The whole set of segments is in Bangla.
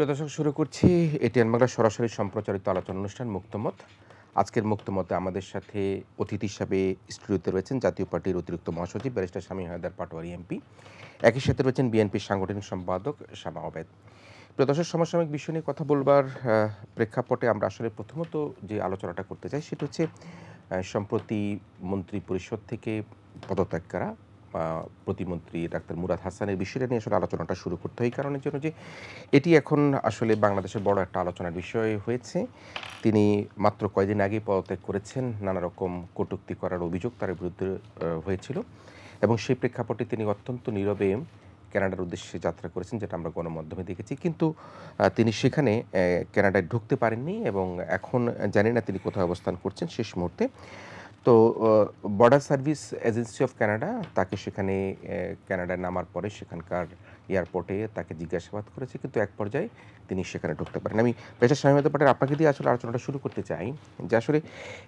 প্রিয় দর্শক, শুরু করছি এটিএন বাংলার সরাসরি সম্প্রচারিত আলোচনা অনুষ্ঠান মুক্তমত। আজকের মুক্তমতে আমাদের সাথে অতিথি হিসাবে স্টুডিওতে রয়েছেন জাতীয় পার্টির অতিরিক্ত মহাসচিব ব্যারিস্টার শামীম হায়দার পাটোয়ারি এমপি। একই সাথে রয়েছেন বিএনপির সাংগঠনিক সম্পাদক শামা ওবায়দ। প্রিয় দর্শক, সমসাময়িক বিষয় নিয়ে কথা বলবার প্রেক্ষাপটে আমরা আসলে প্রথমত যে আলোচনাটা করতে চাই সেটা হচ্ছে সম্প্রতি মন্ত্রী পরিষদ থেকে পদত্যাগ করা প্রতিমন্ত্রী ডাক্তার মুরাদ হাসানের বিষয়টা নিয়ে আসলে আলোচনাটা শুরু করতে হয়, এই কারণের জন্য যে এটি এখন আসলে বাংলাদেশের বড় একটা আলোচনার বিষয় হয়েছে। তিনি মাত্র কয়েকদিন আগেই পদত্যাগ করেছেন, নানা রকম কটূক্তি করার অভিযোগ তার বিরুদ্ধে হয়েছিল এবং সেই প্রেক্ষাপটে তিনি অত্যন্ত নীরবে কানাডার উদ্দেশ্যে যাত্রা করেছেন, যেটা আমরা গণমাধ্যমে দেখেছি। কিন্তু তিনি সেখানে কানাডায় ঢুকতে পারেননি এবং এখন জানি না তিনি কোথায় অবস্থান করছেন শেষ মুহূর্তে। তো border service agency of Canada তাকে সেখানে কানাডায় নামার পরে সেখানকার এয়ারপোর্টে তাকে জিজ্ঞাসাবাদ করেছে, কিন্তু এক পর্যায়ে তিনি সেখানে ঢুকতে পারেন। আমি পেশা শামীম পাটের আপনাকে দিয়ে আসলে আলোচনাটা শুরু করতে চাই যে আসলে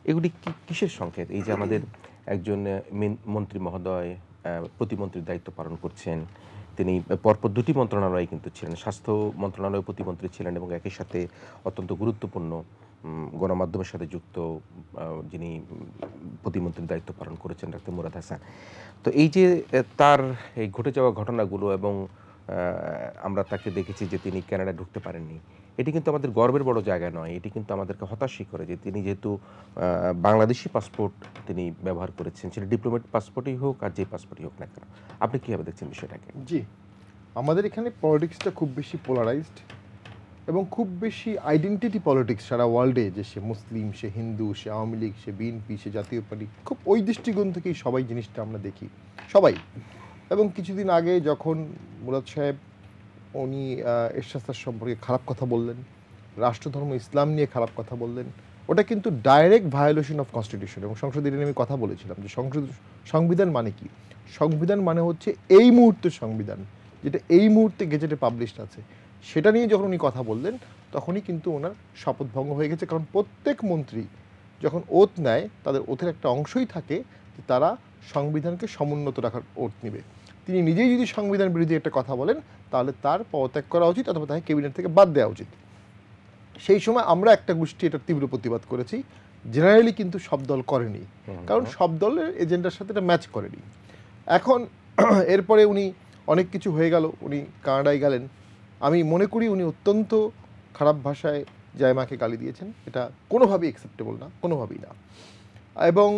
এগুলি কিসের সংকেত? এই যে আমাদের একজন মন্ত্রী মহোদয় প্রতিমন্ত্রীর দায়িত্ব পালন করছেন, তিনি পরপর দুটি মন্ত্রণালয়ে কিন্তু ছিলেন, স্বাস্থ্য মন্ত্রণালয় প্রতিমন্ত্রী ছিলেন এবং একই সাথে অত্যন্ত গুরুত্বপূর্ণ গণমাধ্যমের সাথে যুক্ত যিনি প্রতিমন্ত্রীর দায়িত্ব পালন করেছেন ডাক্তার মুরাদ হাসান। তো এই যে তার এই ঘটে যাওয়া ঘটনাগুলো এবং আমরা তাকে দেখেছি যে তিনি কানাডায় ঢুকতে পারেননি, এটি কিন্তু আমাদের গর্বের বড় জায়গা নয়। এটি কিন্তু আমাদেরকে হতাশই করে যে তিনি যেহেতু বাংলাদেশি পাসপোর্ট তিনি ব্যবহার করেছেন, সেটা ডিপ্লোমেট পাসপোর্টই হোক আর যে পাসপোর্টই হোক না কেন। আপনি কীভাবে দেখছেন বিষয়টাকে? জি, আমাদের এখানে পলিটিক্সটা খুব বেশি পোলারাইজড এবং খুব বেশি আইডেন্টিটি পলিটিক্স সারা ওয়ার্ল্ডে, যে সে মুসলিম, সে হিন্দু, সে আওয়ামী লীগ, সে বিএনপি, সে জাতীয় পার্টি, খুব ওই দৃষ্টিকোণ থেকেই সবাই জিনিসটা আমরা দেখি সবাই। এবং কিছুদিন আগে যখন মুরাদ সাহেব উনি এরশাদ স্যার সম্পর্কে খারাপ কথা বললেন, রাষ্ট্রধর্ম ইসলাম নিয়ে খারাপ কথা বললেন, ওটা কিন্তু ডাইরেক্ট ভায়োলেশন অফ কনস্টিটিউশন। এবং সংসদে আমি কথা বলেছিলাম যে সংবিধান মানে কি? সংবিধান মানে হচ্ছে এই মুহূর্তের সংবিধান, যেটা এই মুহূর্তে গেজেটে পাবলিশড আছে, সেটা নিয়ে যখন উনি কথা বললেন তখনই কিন্তু ওনার শপথ ভঙ্গ হয়ে গেছে। কারণ প্রত্যেক মন্ত্রী যখন ওথ নেয় তাদের ওথের একটা অংশই থাকে যে তারা সংবিধানকে সমুন্নত রাখার ওথ নেবে। তিনি নিজেই যদি সংবিধান বিরোধী একটা কথা বলেন তাহলে তার পদত্যাগ করা উচিত অথবা তাকে ক্যাবিনেট থেকে বাদ দেওয়া উচিত। সেই সময় আমরা একটা গোষ্ঠী এটার তীব্র প্রতিবাদ করেছি, জেনারেলি কিন্তু সব দল করেনি, কারণ সব দলের এজেন্ডার সাথে এটা ম্যাচ করেনি। এখন এরপরে উনি অনেক কিছু হয়ে গেল, উনি কানাডায় গেলেন। আমি মনে করি উনি অত্যন্ত খারাপ ভাষায় জায়মাকে গালি দিয়েছেন, এটা কোনোভাবেই অ্যাকসেপ্টেবল না, কোনোভাবেই না। এবং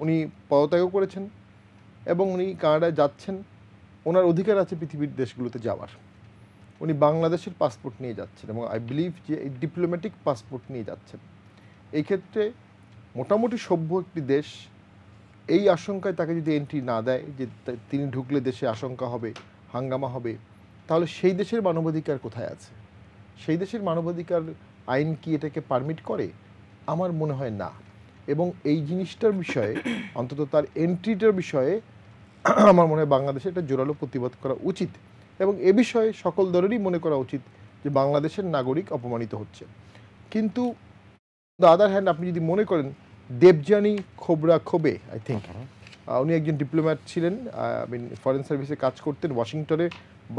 উনি পদত্যাগও করেছেন এবং উনি কানাডায় যাচ্ছেন, ওনার অধিকার আছে পৃথিবীর দেশগুলোতে যাওয়ার। উনি বাংলাদেশের পাসপোর্ট নিয়ে যাচ্ছেন এবং আই বিলিভ যে এই ডিপ্লোম্যাটিক পাসপোর্ট নিয়ে যাচ্ছেন। এই ক্ষেত্রে মোটামুটি সভ্য একটি দেশ এই আশঙ্কায় তাকে যদি এন্ট্রি না দেয় যে তিনি ঢুকলে দেশে আশঙ্কা হবে, হাঙ্গামা হবে, তাহলে সেই দেশের মানবাধিকার কোথায় আছে? সেই দেশের মানবাধিকার আইন কি এটাকে পারমিট করে? আমার মনে হয় না। এবং এই জিনিসটার বিষয়ে, অন্তত তার এন্ট্রিটার বিষয়ে আমার মনে হয় বাংলাদেশে এটা জোরালো প্রতিবাদ করা উচিত এবং এ বিষয়ে সকল দলেরই মনে করা উচিত যে বাংলাদেশের নাগরিক অপমানিত হচ্ছে। কিন্তু দ্য আদার হ্যান্ড, আপনি যদি মনে করেন দেবযানী খোবে, আই থিঙ্ক উনি একজন ডিপ্লোম্যাট ছিলেন, ফরেন সার্ভিসে কাজ করতেন, ওয়াশিংটনে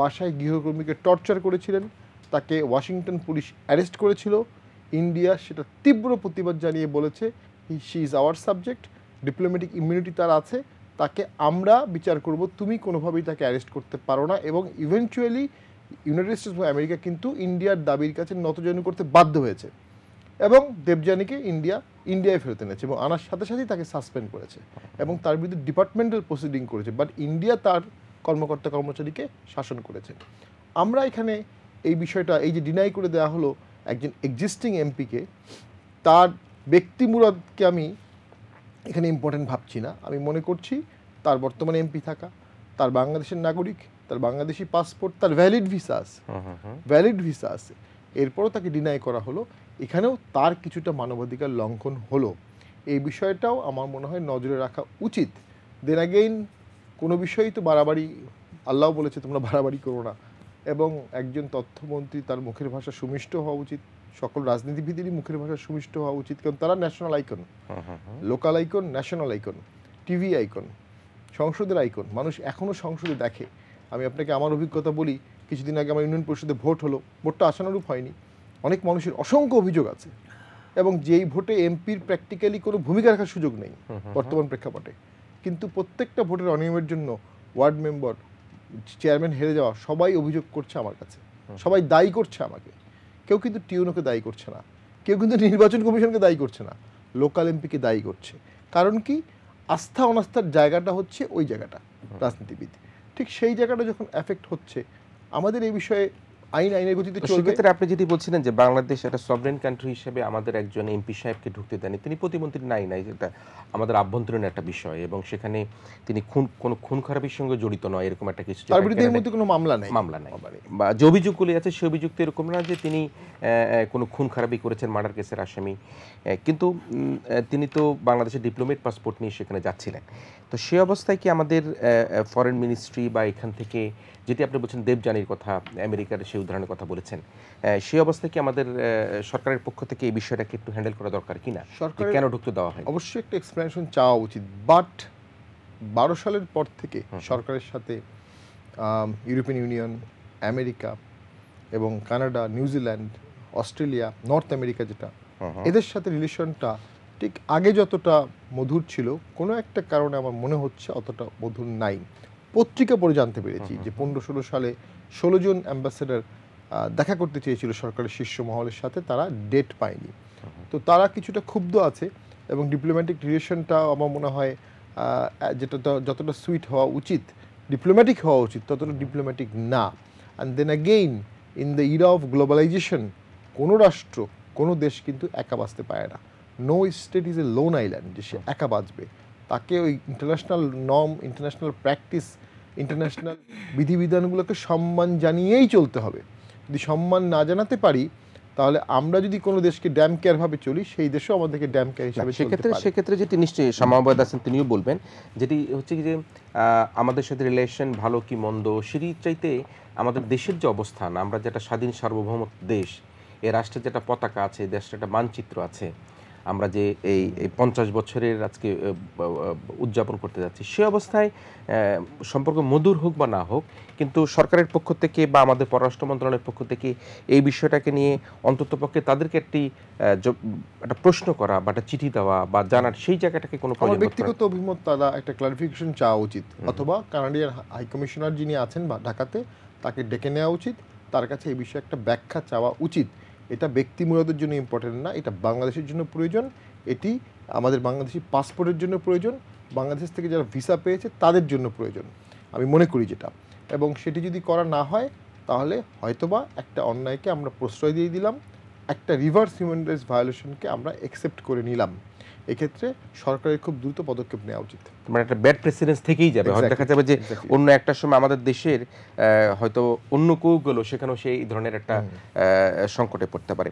বাসায় গৃহকর্মীকে টর্চার করেছিলেন, তাকে ওয়াশিংটন পুলিশ অ্যারেস্ট করেছিল। ইন্ডিয়া সেটা তীব্র প্রতিবাদ জানিয়ে বলেছে she is our subject, diplomatic immunity তার আছে, তাকে আমরা বিচার করব, তুমি কোনোভাবেই তাকে অ্যারেস্ট করতে পারো না। এবং eventually United states of America কিন্তু ইন্ডিয়ার দাবির কাছে নতজানু করতে বাধ্য হয়েছে এবং দেবযানীকে ইন্ডিয়ায় ফেরত এনেছে এবং আনার সাথে সাথেই তাকে সাসপেন্ড করেছে এবং তার বিরুদ্ধে ডিপার্টমেন্টাল প্রসিডিং করেছে। বাট ইন্ডিয়া তার কর্মকর্তা কর্মচারীকে শাসন করেছে। আমরা এখানে এই বিষয়টা, এই যে ডিনাই করে দেওয়া হলো একজন এক্সিস্টিং এমপিকে, তার ব্যক্তি মুরাদকে আমি এখানে ইম্পর্টেন্ট ভাবছি না। আমি মনে করছি তার বর্তমানে এমপি থাকা, তার বাংলাদেশের নাগরিক, তার বাংলাদেশি পাসপোর্ট, তার ভ্যালিড ভিসা আছে, এরপরও তাকে ডিনাই করা হলো, এখানেও তার কিছুটা মানবাধিকার লঙ্ঘন হলো। এই বিষয়টাও আমার মনে হয় নজরে রাখা উচিত। দেন আগেইন, কোনো বিষয়ই তো বাড়াবাড়ি, আল্লাহ বলেছে তোমরা বাড়াবাড়ি করো না। এবং একজন তথ্যমন্ত্রী, তার মুখের ভাষা সুমিষ্ট হওয়া উচিত, সকল রাজনীতিবিদেরই মুখের ভাষা সুমিষ্ট হওয়া উচিত, কারণ তারা national icon, local icon, national icon, TV icon, সংসদের আইকন। মানুষ এখনও সংসদে দেখে। আমি আপনাকে আমার অভিজ্ঞতা বলি, কিছুদিন আগে আমার ইউনিয়ন পরিষদে ভোট হলো, ভোটটা আশানুরূপ হয়নি, অনেক মানুষের অসংখ্য অভিযোগ আছে, এবং যেই ভোটে এমপির প্র্যাকটিক্যালি কোনো ভূমিকা রাখার সুযোগ নেই বর্তমান প্রেক্ষাপটে, কিন্তু প্রত্যেকটা ভোটের অনিয়মের জন্য ওয়ার্ড মেম্বার, চেয়ারম্যান হেরে যাওয়া সবাই অভিযোগ করছে আমার কাছে, সবাই দায়ী করছে আমাকে। কেউ কিন্তু টিউনোকে দায়ী করছে না, কেউ কিন্তু নির্বাচন কমিশনকে দায়ী করছে না, লোকাল এমপিকে দায়ী করছে। কারণ কি, আস্থা অনাস্থার জায়গাটা হচ্ছে ওই জায়গাটা রাজনীতিবিদ, ঠিক সেই জায়গাটা যখন এফেক্ট হচ্ছে, আমাদের এই বিষয়ে আইনের গতিতে চলবে। সেক্ষেত্রে আপনি যদি বলছিলেন যে বাংলাদেশ একটা সভরেন কান্ট্রি হিসেবে আমাদের একজন এমপি সাহেবকে ঢুকতে দেয়নি, তিনি প্রতিমন্ত্রী নাই, যেটা আমাদের আভ্যন্তরীণ একটা বিষয়, এবং সেখানে তিনি কোনো খুন খারাপির সঙ্গে জড়িত নয় এরকম একটা কিছু, তার বিরুদ্ধে এর মধ্যে কোনো মামলা নাই, বা যে অভিযোগগুলি আছে সে অভিযোগ তো এরকম না যে তিনি কোনো খুন খারাপি করেছেন, মার্ডার কেসের আসামি, কিন্তু তিনি তো বাংলাদেশের ডিপ্লোমেট পাসপোর্ট নিয়ে সেখানে যাচ্ছিলেন। তো সে অবস্থায় কি আমাদের ফরেন মিনিস্ট্রি বা এখান থেকে, যেটি আপনি বলছেন দেবযানীর কথা, আমেরিকার সেই উদাহরণের কথা বলেছেন, সেই অবস্থায় কি আমাদের সরকারের পক্ষ থেকে এই বিষয়টাকে একটু হ্যান্ডেল করা দরকার কিনা, সরকারের কেন ঢুকতে দেওয়া হয়? অবশ্যই একটা এক্সপ্লেনেশন চাওয়া উচিত, বাট 12 সালের পর থেকে সরকারের সাথে ইউরোপিয়ান ইউনিয়ন, আমেরিকা এবং Canada, New Zealand, Australia, north America, যেটা এদের সাথে রিলেশনটা ঠিক আগে যতটা মধুর ছিল, কোনো একটা কারণে আমার মনে হচ্ছে অতটা মধুর নাই। পত্রিকা পড়ে জানতে পেরেছি যে 15-16 সালে 16 জন অ্যাম্বাসেডার দেখা করতে চেয়েছিল সরকারের শীর্ষ মহলের সাথে, তারা ডেট পায়নি। তো তারা কিছুটা ক্ষুব্ধ আছে, এবং ডিপ্লোম্যাটিক রিলেশনটা আমার মনে হয় যেটা যতটা সুইট হওয়া উচিত, ডিপ্লোম্যাটিক হওয়া উচিত, ততটা ডিপ্লোম্যাটিক না। And then again, in the era of globalisation, কোনো রাষ্ট্র, কোনো দেশ কিন্তু একা বাঁচতে পারে না। No state is a lone island যে সে একা বাঁচবে। তাকে ওই international norm, international practice, international বিধিবিধানগুলোকে সম্মান জানিয়েই চলতে হবে। যদি সম্মান না জানাতে পারি, তাহলে আমরা যদি কোনো দেশকে ড্যাম কেয়ার ভাবে চলি, সেই দেশও আমাদেরকে ড্যাম কেয়ার হিসাবে সেক্ষেত্রে যেটি নিশ্চয়ই সমবাদ আছেন তিনিও বলবেন, যেটি হচ্ছে যে আমাদের সাথে রিলেশন ভালো কি মন্দ, সেটি চাইতে আমাদের দেশের যে অবস্থান, আমরা যেটা স্বাধীন সার্বভৌম দেশ, এই রাষ্ট্রের যেটা পতাকা আছে, দেশটা একটা মানচিত্র আছে, আমরা যে এই 50 বছরের আজকে উদযাপন করতে যাচ্ছি, সে অবস্থায় সম্পর্ক মধুর হোক বা না হোক, কিন্তু সরকারের পক্ষ থেকে বা আমাদের পররাষ্ট্র মন্ত্রণালয়ের পক্ষ থেকে এই বিষয়টাকে নিয়ে অন্ততপক্ষে তাদেরকে একটা প্রশ্ন করা বা একটা চিঠি দেওয়া বা জানার, সেই জায়গাটাকে কোনো আমার ব্যক্তিগত অভিমত, তারা একটা ক্লারিফিকেশন চাওয়া উচিত, অথবা কানাডিয়ান হাই কমিশনার যিনি আছেন বা ঢাকাতে, তাকে ডেকে নেওয়া উচিত, তার কাছে এই বিষয়ে একটা ব্যাখ্যা চাওয়া উচিত। এটা ব্যক্তি মুরাদের জন্য ইম্পর্টেন্ট না, এটা বাংলাদেশের জন্য প্রয়োজন, এটি আমাদের বাংলাদেশি পাসপোর্টের জন্য প্রয়োজন, বাংলাদেশ থেকে যারা ভিসা পেয়েছে তাদের জন্য প্রয়োজন, আমি মনে করি যেটা। এবং সেটি যদি করা না হয়, তাহলে হয়তোবা একটা অন্যায়কে আমরা প্রশ্রয় দিয়ে দিলাম, একটা রিভার্স হিউম্যান রাইটস ভায়োলেশনকে আমরা অ্যাকসেপ্ট করে নিলাম। এক্ষেত্রে সরকারের খুব দ্রুত পদক্ষেপ নেওয়া উচিত। মানে একটা ব্যাড প্রেসিডেন্স থেকেই যাবে, হয়তো দেখা যাবে যে অন্য একটা সময় আমাদের দেশের হয়তো অন্য কেউ গেলো, সেখানেও সেই ধরনের একটা সংকটে পড়তে পারে।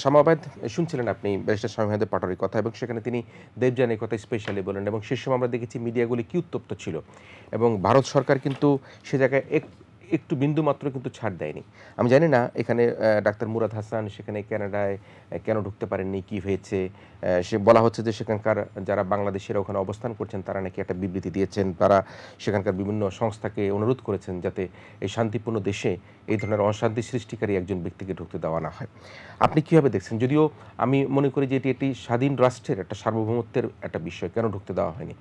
সমবাদ শুনছিলেন আপনি ব্যারিস্টার শামীম পাটোয়ারির কথা, এবং সেখানে তিনি দেবযানীর কথা স্পেশালি বলেন, এবং সে সময় আমরা দেখেছি মিডিয়াগুলি কি উত্তপ্ত ছিল, এবং ভারত সরকার কিন্তু সে জায়গায় একটু বিন্দু মাত্র কিন্তু ছাড় দেয়নি। আমি জানি না এখানে ডাক্তার মুরাদ হাসান সেখানে কানাডায় কেন ঢুকতে পারেননি, কি হয়েছে। সে বলা হচ্ছে যে সেখানকার যারা বাংলাদেশিরা ওখানে অবস্থান করছেন, তারা নাকি একটা বিবৃতি দিয়েছেন, তারা সেখানকার বিভিন্ন সংস্থাকে অনুরোধ করেছেন যাতে এই শান্তিপূর্ণ দেশে এই ধরনের অশান্তি সৃষ্টিকারী একজন ব্যক্তিকে ঢুকতে দেওয়া না হয়। আপনি কীভাবে দেখছেন? যদিও আমি মনে করি যে এটি স্বাধীন রাষ্ট্রের একটা সার্বভৌমত্বের একটা বিষয়, কেন ঢুকতে দেওয়া হয়নি?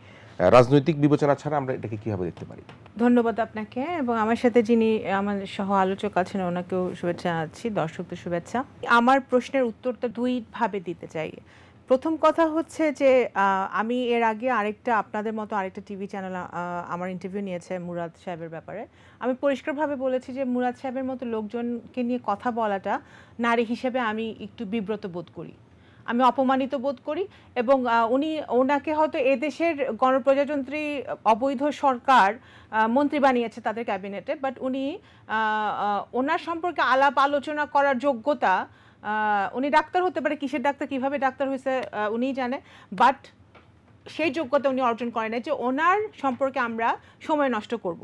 রাজনৈতিক বিবেচনা ছাড়া আমরা এটাকে কীভাবে দেখতে পারি? ধন্যবাদ আপনাকে, এবং আমার সাথে যিনি আমাদের সহ আলোচক আছেন ওনাকেও শুভেচ্ছা জানাচ্ছি, দর্শকদের শুভেচ্ছা। আমার প্রশ্নের উত্তরটা দুইভাবে দিতে চাই। প্রথম কথা হচ্ছে যে আমি এর আগে আপনাদের মতো আরেকটা টিভি চ্যানেল আমার ইন্টারভিউ নিয়েছে মুরাদ সাহেবের ব্যাপারে। আমি পরিষ্কারভাবে বলেছি যে মুরাদ সাহেবের মতো লোকজনকে নিয়ে কথা বলাটা নারী হিসেবে আমি একটু বিব্রত বোধ করি, আমি অপমানিত বোধ করি। এবং ওনাকে হয়তো এদেশের গণপ্রজাতন্ত্রী অবৈধ সরকার মন্ত্রী বানিয়েছে তাদের ক্যাবিনেটে, বাট ওনার সম্পর্কে আলাপ আলোচনা করার যোগ্যতা, উনি ডাক্তার হতে পারে, কিসের ডাক্তার, কিভাবে ডাক্তার হয়েছে উনিই জানে, বাট সেই যোগ্যতা উনি অর্জন করেন না যে ওনার সম্পর্কে আমরা সময় নষ্ট করব।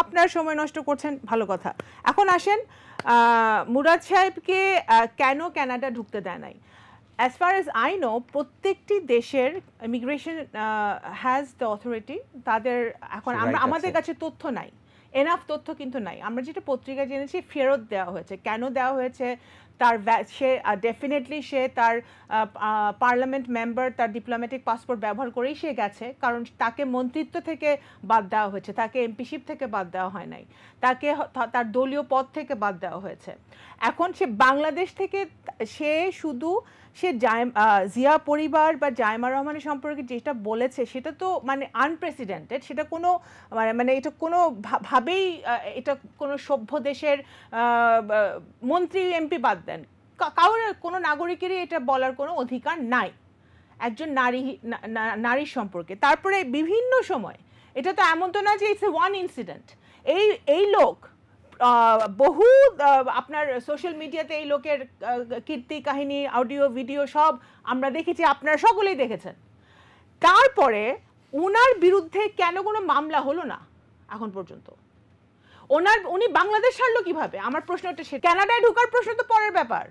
আপনারা সময় নষ্ট করছেন, ভালো কথা। এখন আসেন মুরাদ সাহেবকে কেন কানাডা ঢুকতে দেয় নাই। As far as I know, প্রত্যেকটি দেশের ইমিগ্রেশন হ্যাজ দ্য অথরিটি, তাদের এখন আমাদের কাছে তথ্য নাই এনাফ তথ্য কিন্তু নাই। আমরা যেটা পত্রিকায় জেনেছি ফেরত দেওয়া হয়েছে। কেন দেওয়া হয়েছে, তার সে ডেফিনেটলি সে তার পার্লামেন্ট মেম্বার, তার ডিপ্লোম্যাটিক পাসপোর্ট ব্যবহার করেই সে গেছে, কারণ তাকে মন্ত্রিত্ব থেকে বাদ দেওয়া হয়েছে, তাকে এমপিশিপ থেকে বাদ দেওয়া হয় নাই, তাকে তার দলীয় পদ থেকে বাদ দেওয়া হয়েছে। এখন সে বাংলাদেশ থেকে সে শুধু সে জিয়া পরিবার বা জায়মা রহমানের সম্পর্কে যেটা বলেছে সেটা তো মানে আনপ্রেসিডেন্টেড, সেটা কোনো মানে এটা কোনো ভাবেই এটা কোনো সভ্য দেশের মন্ত্রী এমপি বাদ দেন, কারোর কোনো নাগরিকেরই এটা বলার কোনো অধিকার নাই একজন নারীর সম্পর্কে। তারপরে বিভিন্ন সময়, এটা তো এমন তো না যে ইটস এ ওয়ান ইনসিডেন্ট, এই লোক বহু আপনার সোশ্যাল মিডিয়াতে এই লোকের কীর্তি কাহিনী, অডিও ভিডিও সব আমরা দেখেছি, আপনারা সকলেই দেখেছেন। তারপরে ওনার বিরুদ্ধে কেন কোনো মামলা হলো না এখন পর্যন্ত? উনি বাংলাদেশ ছাড়লো কিভাবে? আমার প্রশ্নটা সে কানাডায় ঢোকার প্রশ্ন তো পরের ব্যাপার,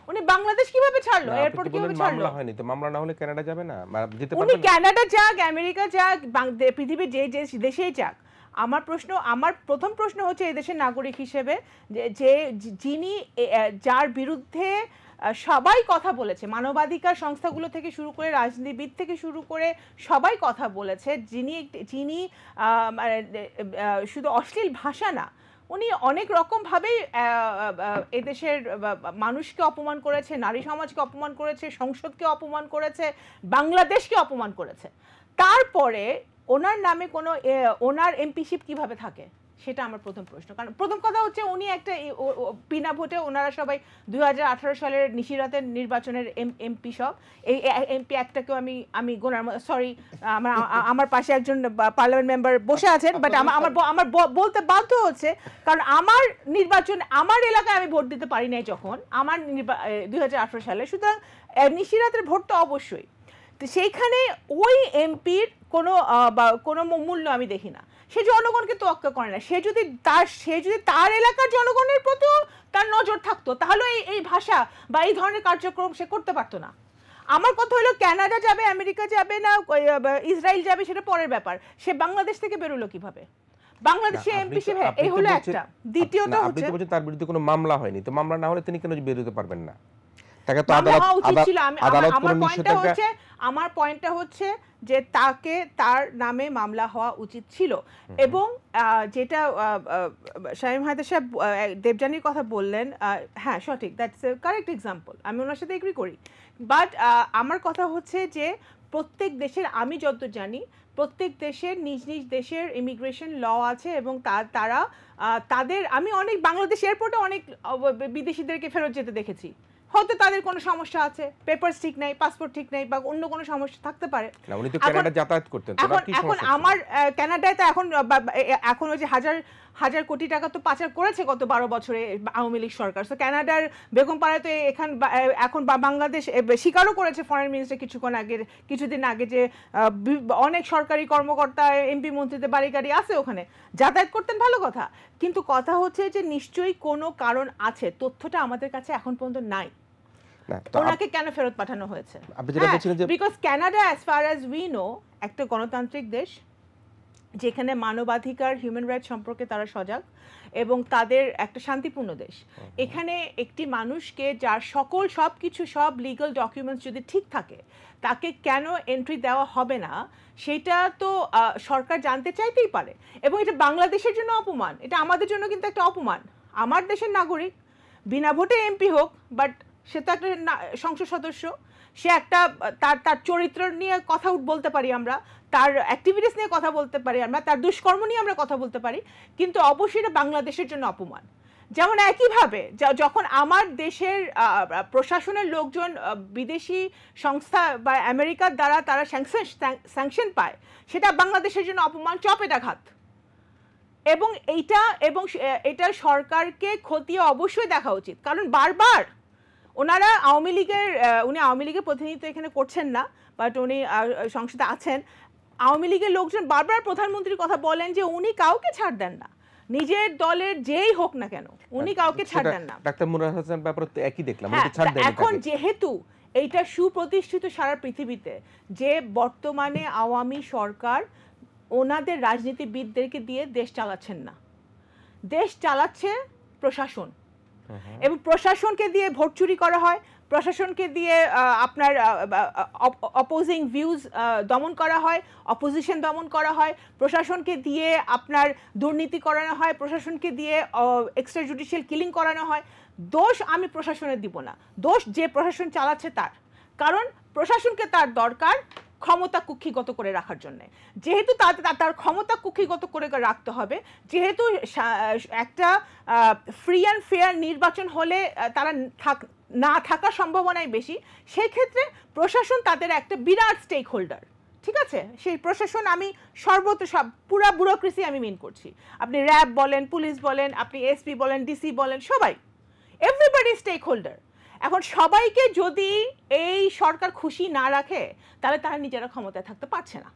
উনি বাংলাদেশ কিভাবে ছাড়লো, এরপর কিভাবে ছাড়লো? মামলা হয়নি তো, মামলা না হলে কানাডা যাবে না, যেতে উনি পারবে না। কানাডা যাক, আমেরিকা যাক, পৃথিবীর যে যে দেশেই যাক, আমার প্রথম প্রশ্ন হচ্ছে এই দেশের নাগরিক হিসেবে যে যিনি যার বিরুদ্ধে সবাই কথা বলেছে, মানবাধিকার সংস্থাগুলো থেকে শুরু করে রাজনীতিবিদ থেকে শুরু করে সবাই কথা বলেছে, যিনি শুধু অশ্লীল ভাষা না, উনি অনেক রকমভাবেই এদেশের মানুষকে অপমান করেছে, নারী সমাজকে অপমান করেছে, সংসদকে অপমান করেছে, বাংলাদেশকে অপমান করেছে। তারপরে ওনার নামে কোনো ওনার এমপিশিপ কিভাবে থাকে সেটা আমার প্রথম প্রশ্ন। কারণ প্রথম কথা হচ্ছে উনি একটা বিনা ভোটে, ওনারা সবাই 2018 সালের নিশিরাতের নির্বাচনের এমপি, সব এই এমপি একটাকেও আমি গোনার, সরি আমার পাশে একজন পার্লামেন্ট মেম্বার বসে আছেন, বাট আমার বলতে বাধ্য হচ্ছে, কারণ আমার নির্বাচন আমার এলাকায় আমি ভোট দিতে পারি নাই যখন আমার 2018 সালে, সুতরাং নিশিরাতের ভোট তো অবশ্যই। তো সেইখানে ওই এমপির কোনো মূল্য আমি দেখি না। সে জনগণকে তোয়াক্কা করে না। সে যদি তার এলাকার জনগণের প্রতিও তার নজর থাকতো, তাহলে এই ভাষা বা এই ধরনের কার্যক্রম সে করতে পারতো না। আমার কথা হলো কানাডা যাবে, আমেরিকা যাবে না, ইসরায়েল যাবে, সেটা পরের ব্যাপার। সে বাংলাদেশ থেকে বেরোলো কিভাবে? বাংলাদেশে এমপি সে, এই হলো একটা। দ্বিতীয়ত হচ্ছে তার বিরুদ্ধে কোনো মামলা হয়নি, তো মামলা না হলে তিনি কেন বেরোতে পারবেন না? তাকে তো আমার পয়েন্টটা হচ্ছে যে তার নামে মামলা হওয়া উচিত ছিল। এবং যেটা শামীম হায়দার সাহেব দেবযানীর কথা বললেন, হ্যাঁ সঠিক, দ্যাটস এ কারেক্ট এক্সাম্পল, আমি ওনার সাথে এগ্রি করি। বাট আমার কথা হচ্ছে যে প্রত্যেক দেশের, আমি যত জানি প্রত্যেক দেশের নিজ নিজ দেশের ইমিগ্রেশন ল আছে, এবং তারা তাদের, আমি অনেক বাংলাদেশ এয়ারপোর্টে অনেক বিদেশিদেরকে ফেরত যেতে দেখেছি। হয়তো তাদের কোনো সমস্যা আছে, পেপারস ঠিক নাই, পাসপোর্ট ঠিক নাই, বা অন্য কোনো সমস্যা থাকতে পারে। উনি তো কানাডা যাতায়াত করতেন, এখন আমার কানাডায় তো এখন ওই যে হাজার কোটি টাকা তো পাচার করেছে গত 12 বছরে আওয়ামী লীগ সরকার। সো কানাডার বেগমপাড়ায় তো এখন বাংলাদেশ স্বীকারও করেছে ফরেন মিনিস্টার কিছুদিন আগে যে অনেক সরকারি কর্মকর্তা, এমপি মন্ত্রীদের বাড়ি গাড়ি আছে ওখানে, যাতায়াত করতেন, ভালো কথা। কিন্তু কথা হচ্ছে যে নিশ্চয়ই কোনো কারণ আছে, তথ্যটা আমাদের কাছে এখন পর্যন্ত নাই, ওনাকে কেন ফেরত পাঠানো হয়েছে। Because Canada as far as we know একটা গণতান্ত্রিক দেশ, যেখানে মানবাধিকার, হিউম্যান রাইটস সম্পর্কে তারা সজাগ, এবং তাদের একটা শান্তিপূর্ণ দেশ। এখানে একটি মানুষকে যার সব লিগ্যাল ডকুমেন্টস যদি ঠিক থাকে, তাকে কেন এন্ট্রি দেওয়া হবে না সেটা তো সরকার জানতে চাইতেই পারে। এবং এটা বাংলাদেশের জন্য অপমান, এটা আমাদের জন্য কিন্তু একটা অপমান। আমার দেশের নাগরিক বিনা ভোটে এমপি হোক, বাট সে তো একটা সংসদ সদস্য, সে একটা তার চরিত্র নিয়ে কথা বলতে পারি আমরা, তার অ্যাক্টিভিটিস নিয়ে কথা বলতে পারি আমরা, তার দুষ্কর্ম নিয়ে আমরা কথা বলতে পারি, কিন্তু অবশ্যই এটা বাংলাদেশের জন্য অপমান। যেমন একইভাবে যখন আমার দেশের প্রশাসনের লোকজন বিদেশি সংস্থা বা আমেরিকার দ্বারা তারা স্যাংশন পায়, সেটা বাংলাদেশের জন্য অপমান, চপেটাঘাত। এবং এটা সরকারকে খতিয়ে অবশ্যই দেখা উচিত, কারণ বারবার উনি আওয়ামী লীগের প্রতিনিধিত্ব এখানে করছেন না, বাট উনি সংসদে আছেন। আওয়ামী লীগের লোকজন বারবার প্রধানমন্ত্রীর কথা বলেন যে উনি কাউকে ছাড় দেন না, নিজের দলের যেই হোক না কেন উনি কাউকে ছাড় দেন না। ডাক্তার মুরাদ হাসান ব্যাপারে তো একই দেখলাম, এখন যেহেতু এইটা সুপ্রতিষ্ঠিত সারা পৃথিবীতে যে বর্তমানে আওয়ামী সরকার ওনাদের রাজনীতিবিদদেরকে দিয়ে দেশ চালাচ্ছেন না, দেশ চালাচ্ছে প্রশাসন, এবং প্রশাসনকে দিয়ে ভোট চুরি করা হয়, প্রশাসনকে দিয়ে আপনার অপোজিং ভিউজ দমন করা হয়, অপোজিশন দমন করা হয়, প্রশাসনকে দিয়ে আপনার দুর্নীতি করানো হয়, প্রশাসনকে দিয়ে এক্সট্রা জুডিশিয়াল কিলিং করানো হয়। দোষ আমি প্রশাসনের দিব না, দোষ যে প্রশাসন চালাচ্ছে তার। কারণ প্রশাসনকে তার দরকার ক্ষমতা কুক্ষিগত করে রাখার জন্য। যেহেতু তার ক্ষমতা কুক্ষিগত করে রাখতে হবে, যেহেতু একটা ফ্রি অ্যান্ড ফেয়ার নির্বাচন হলে তারা না থাকার সম্ভাবনাই বেশি, সেই ক্ষেত্রে প্রশাসন তাদের একটা বিরাট স্টেক হোল্ডার। ঠিক আছে, সেই প্রশাসন আমি পুরা ব্যুরোক্রেসি আমি মিন করছি। আপনি র্যাব বলেন, পুলিশ বলেন, আপনি এসপি বলেন, ডিসি বলেন, সবাই, এভরিবডি স্টেক হোল্ডার। এখন সবাইকে যদি এই সরকার খুশি না রাখে তাহলে তারা নিজেরা ক্ষমতায় থাকতে পারছে না।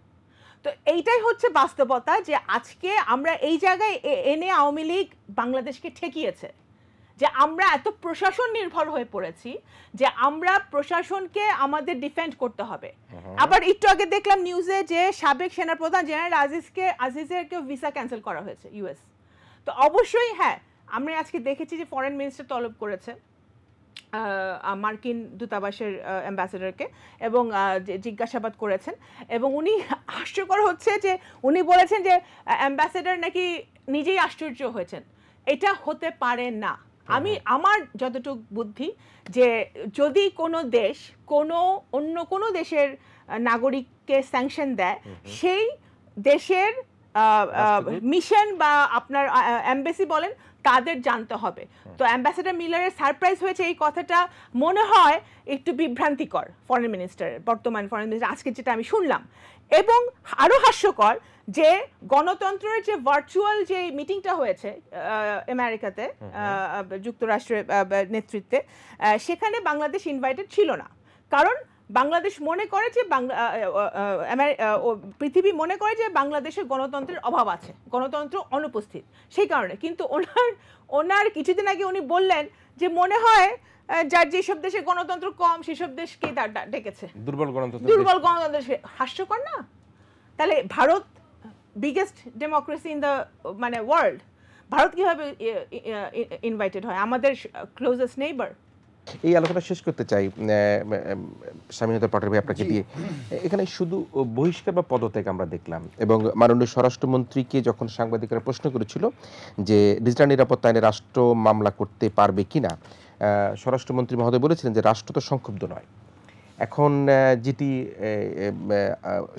তো এইটাই হচ্ছে বাস্তবতা, যে আজকে আমরা এই জায়গায় এনে আওয়ামী লীগ বাংলাদেশকে ঠেকিয়েছে, যে আমরা এত প্রশাসন নির্ভর হয়ে পড়েছি যে আমরা প্রশাসনকে আমাদের ডিফেন্ড করতে হবে। আবার একটু আগে দেখলাম নিউজে যে সাবেক সেনাপ্রধান জেনারেল আজিজেরকেও ভিসা ক্যান্সেল করা হয়েছে ইউএস। তো অবশ্যই হ্যাঁ, আমরা আজকে দেখেছি যে ফরেন মিনিস্টার তলব করেছে মার্কিন দূতাবাসের অ্যাম্বাসেডরকে এবং জিজ্ঞাসাবাদ করেছেন, এবং উনি হাস্যকর হচ্ছে যে উনি বলেছেন যে অ্যাম্বাসেডর নাকি নিজেই আশ্চর্য হয়েছেন। এটা হতে পারে না। আমার যতটুকু বুদ্ধি, যে যদি কোনো দেশ অন্য কোনো দেশের নাগরিককে স্যাংশন দেয়, সেই দেশের মিশন বা আপনার এমবাসি বলেন, তাদের জানতে হবে। তো অ্যাম্বাসেডর মিলারের সারপ্রাইজ হয়েছে এই কথাটা মনে হয় একটু বিভ্রান্তিকর ফরেন মিনিস্টারের, বর্তমান ফরেন মিনিস্টার আজকে যেটা আমি শুনলাম। এবং আরও হাস্যকর যে গণতন্ত্রের যে ভার্চুয়াল যে মিটিংটা হয়েছে আমেরিকাতে যুক্তরাষ্ট্রের নেতৃত্বে, সেখানে বাংলাদেশ ইনভাইটেড ছিল না। কারণ বাংলাদেশ মনে করে যে পৃথিবী মনে করে যে বাংলাদেশের গণতন্ত্রের অভাব আছে, গণতন্ত্র অনুপস্থিত, সেই কারণে। কিন্তু ওনার কিছুদিন আগে উনি বললেন যে মনে হয় যার যেসব দেশে গণতন্ত্র কম সেসব দেশকে ডেকেছে দুর্বল গণতন্ত্র। হাস্যকর না? তাহলে Bharat biggest democracy in the মানে ওয়ার্ল্ড, ভারত কিভাবে ইনভাইটেড হয়, আমাদের ক্লোজেস্ট নেইবার? এই আলোচনা শেষ করতে চাই স্বামীনাথ পাটোয়ারি ভাই আপনাকে দিয়ে। এখানে শুধু বহিষ্কার বা পদত্যাগ আমরা দেখলাম, এবং মাননীয় স্বরাষ্ট্রমন্ত্রীকে যখন সাংবাদিকরা প্রশ্ন করেছিল যে ডিজিটাল নিরাপত্তা আইনে রাষ্ট্র মামলা করতে পারবে কিনা, স্বরাষ্ট্রমন্ত্রী মহোদয় বলেছিলেন যে রাষ্ট্র তো সংক্ষুব্ধ নয়। এখন যেটি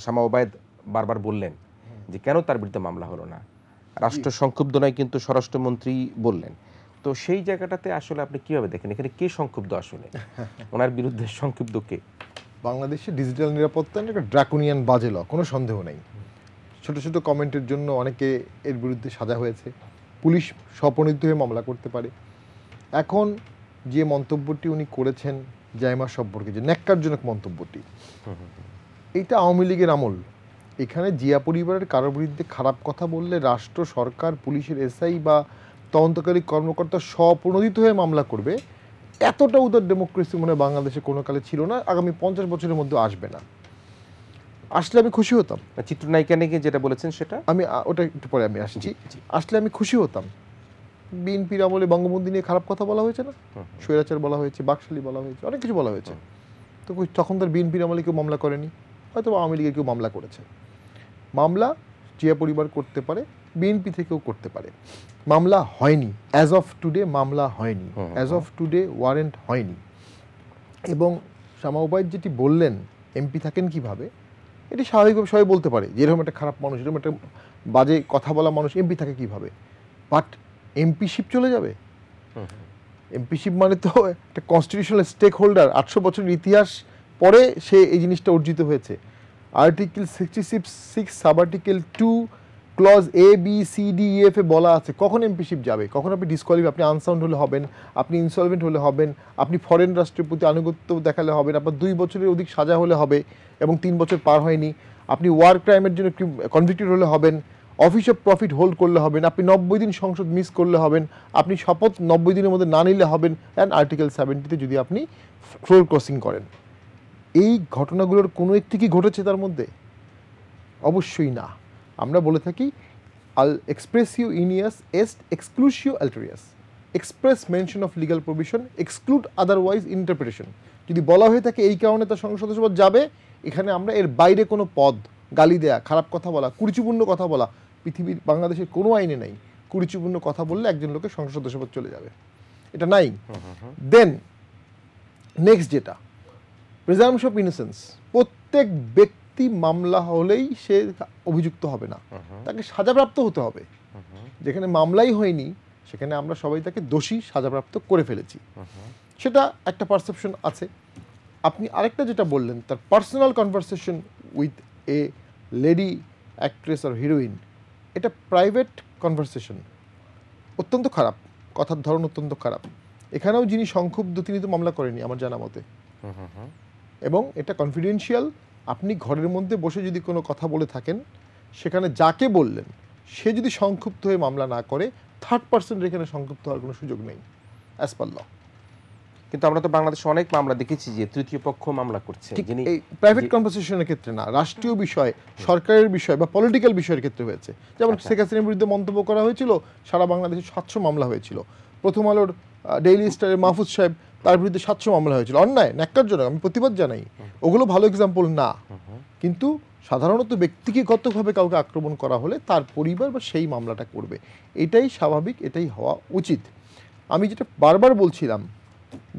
শামা ওবায়েদ বারবার বললেন যে কেন তার বিরুদ্ধে মামলা হলো না, রাষ্ট্র সংক্ষুব্ধ নয় কিন্তু স্বরাষ্ট্রমন্ত্রী বললেন। তো সেই জায়গাটাতে আসলে আপনি কিভাবে দেখেন, এখানে কে সংক্ষুব্ধ, আসলে ওনার বিরুদ্ধে সংক্ষুব্ধ কে? বাংলাদেশে ডিজিটাল নিরাপত্তা একটা ড্রাকোনিয়ান বাজে ল, কোনো সন্দেহ নেই। ছোট ছোট কমেন্টের জন্য অনেকে এর বিরুদ্ধে সাজা হয়েছে, পুলিশ স্বপ্রণীত হয়ে মামলা করতে পারে। এখন যে মন্তব্যটি উনি করেছেন জাইমা সম্পর্কে, যে ন্যাক্কারজনক মন্তব্যটি, এইটা আওয়ামী লীগের আমল। এখানে জিয়া পরিবারের কারোর বিরুদ্ধে খারাপ কথা বললে রাষ্ট্র, সরকার, পুলিশের এসআই বা তদন্তকারী কর্মকর্তা স্বপ্রণোদিত হয়ে মামলা করবে, এতটা উদার ডেমোক্রেসি মনে বাংলাদেশে কোনো কালে ছিল না, আগামী 50 বছরের মধ্যে আসবে না। আসলে আমি খুশি হতাম। চিত্রনায়িকা নিয়ে যেটা বলেছেন সেটা আমি ওটা একটু পরে আমি আসছি। আসলে আমি খুশি হতাম। বিএনপির আমলে বঙ্গবন্ধু নিয়ে খারাপ কথা বলা হয়েছে না, স্বৈরাচার বলা হয়েছে, বাকশালী বলা হয়েছে, অনেক কিছু বলা হয়েছে। তো তখন তার বিএনপির আমলে কেউ মামলা করেনি, হয়তো আওয়ামী লীগের কেউ মামলা করেছে। মামলা জিয়া পরিবার করতে পারে, বিএনপি থেকেও করতে পারে। মামলা হয়নি, অ্যাজ অফ টুডে মামলা হয়নি, অ্যাজ অফ টুডে ওয়ারেন্ট হয়নি। এবং শামা ওবায়েদ যেটি বললেন এমপি থাকেন কিভাবে, এটি স্বাভাবিকভাবে সবাই বলতে পারে যে এরকম একটা খারাপ মানুষ, এরকম একটা বাজে কথা বলা মানুষ এমপি থাকে কিভাবে। বাট এমপিশিপ চলে যাবে? এমপিশিপ মানে তো একটা কনস্টিটিউশনাল স্টেক হোল্ডার, 800 বছরের ইতিহাস পরে সে এই জিনিসটা অর্জিত হয়েছে। Article 66 sub article 2 clause A B C D F এ বলা আছে কখন এমপিশিপ যাবে, কখন আপনি ডিসকোয়ালিফাই, আপনি আনসাউন্ড হলে হবেন, আপনি ইনসলভেন্ট হলে হবেন, আপনি ফরেন রাষ্ট্রের প্রতি আনুগত্য দেখালে হবেন, আপনার 2 বছরের অধিক সাজা হলে হবে এবং 3 বছর পার হয়নি, আপনি ওয়ার ক্রাইমের জন্য কনভিক্টেড হলে হবেন, অফিস অফ প্রফিট হোল্ড করলে হবেন, আপনি 90 দিন সংসদ মিস করলে হবেন, আপনি শপথ 90 দিনের মধ্যে না নিলে হবেন, অ্যান্ড আর্টিকেল 70 যদি আপনি ফ্লোর ক্রসিং করেন। এই ঘটনাগুলোর কোনো একটি কি ঘটেছে তার মধ্যে? অবশ্যই না। আমরা বলে থাকি al expressio unius est exclusio alterius, express mention of legal provision exclude otherwise interpretation। যদি বলা হয়ে থাকে এই কারণে তার সংসদ সদস্যপদ যাবে, এখানে আমরা এর বাইরে কোনো পদ, গালি দেয়া, খারাপ কথা বলা, কুরুচিপূর্ণ কথা বলা, পৃথিবীর বাংলাদেশের কোনো আইনে নাই কুরুচিপূর্ণ কথা বললে একজন লোকের সংসদ সদস্যপদ চলে যাবে, এটা নাই। দেন নেক্সট যেটা প্রিজাম্পশন অফ ইনোসেন্স, প্রত্যেক ব্যক্তি মামলা হলেই সে অভিযুক্ত হবে না, তাকে সাজাপ্রাপ্ত হতে হবে। যেখানে মামলাই হয়নি সেখানে আমরা সবাই তাকে দোষী সাজাপ্রাপ্ত করে ফেলেছি, সেটা একটা পারসেপশন আছে। আপনি আরেকটা যেটা বললেন তার personal conversation with a lady actress আর হিরোইন, এটা প্রাইভেট কনভারসেশন, অত্যন্ত খারাপ, কথার ধরন অত্যন্ত খারাপ। এখানেও যিনি সংক্ষুব্ধ তিনি তো মামলা করেনি আমার জানা মতে, এবং এটা কনফিডেন্সিয়াল। আপনি ঘরের মধ্যে বসে যদি কোনো কথা বলে থাকেন, সেখানে যাকে বললেন সে যদি সংক্ষুব্ধ হয়ে মামলা না করে, থার্ড পার্সনের এখানে সংক্ষুব্ধ হওয়ার কোনো সুযোগ নেই অ্যাজ পার ল। কিন্তু আমরা তো বাংলাদেশে অনেক মামলা দেখেছি যে তৃতীয় পক্ষ মামলা করছে, যিনি এই প্রাইভেট কনভারসেশনের ক্ষেত্রে না, রাষ্ট্রীয় বিষয়, সরকারের বিষয় বা পলিটিক্যাল বিষয়ের ক্ষেত্রে হয়েছে। যেমন শেখ হাসিনার বিরুদ্ধে মন্তব্য করা হয়েছিল, সারা বাংলাদেশে 700 মামলা হয়েছিল। প্রথম আলোর ডেইলি স্টারের মাহফুজ সাহেব, তার বিরুদ্ধে 700 মামলা হয়েছিল। অন্যায়, ন্যাক্কারজনক, আমি প্রতিবাদ জানাই। ওগুলো ভালো এক্সাম্পল না, কিন্তু সাধারণত ব্যক্তিগতভাবে কাউকে আক্রমণ করা হলে তার পরিবার বা সেই মামলাটা করবে, এটাই স্বাভাবিক, এটাই হওয়া উচিত। আমি যেটা বারবার বলছিলাম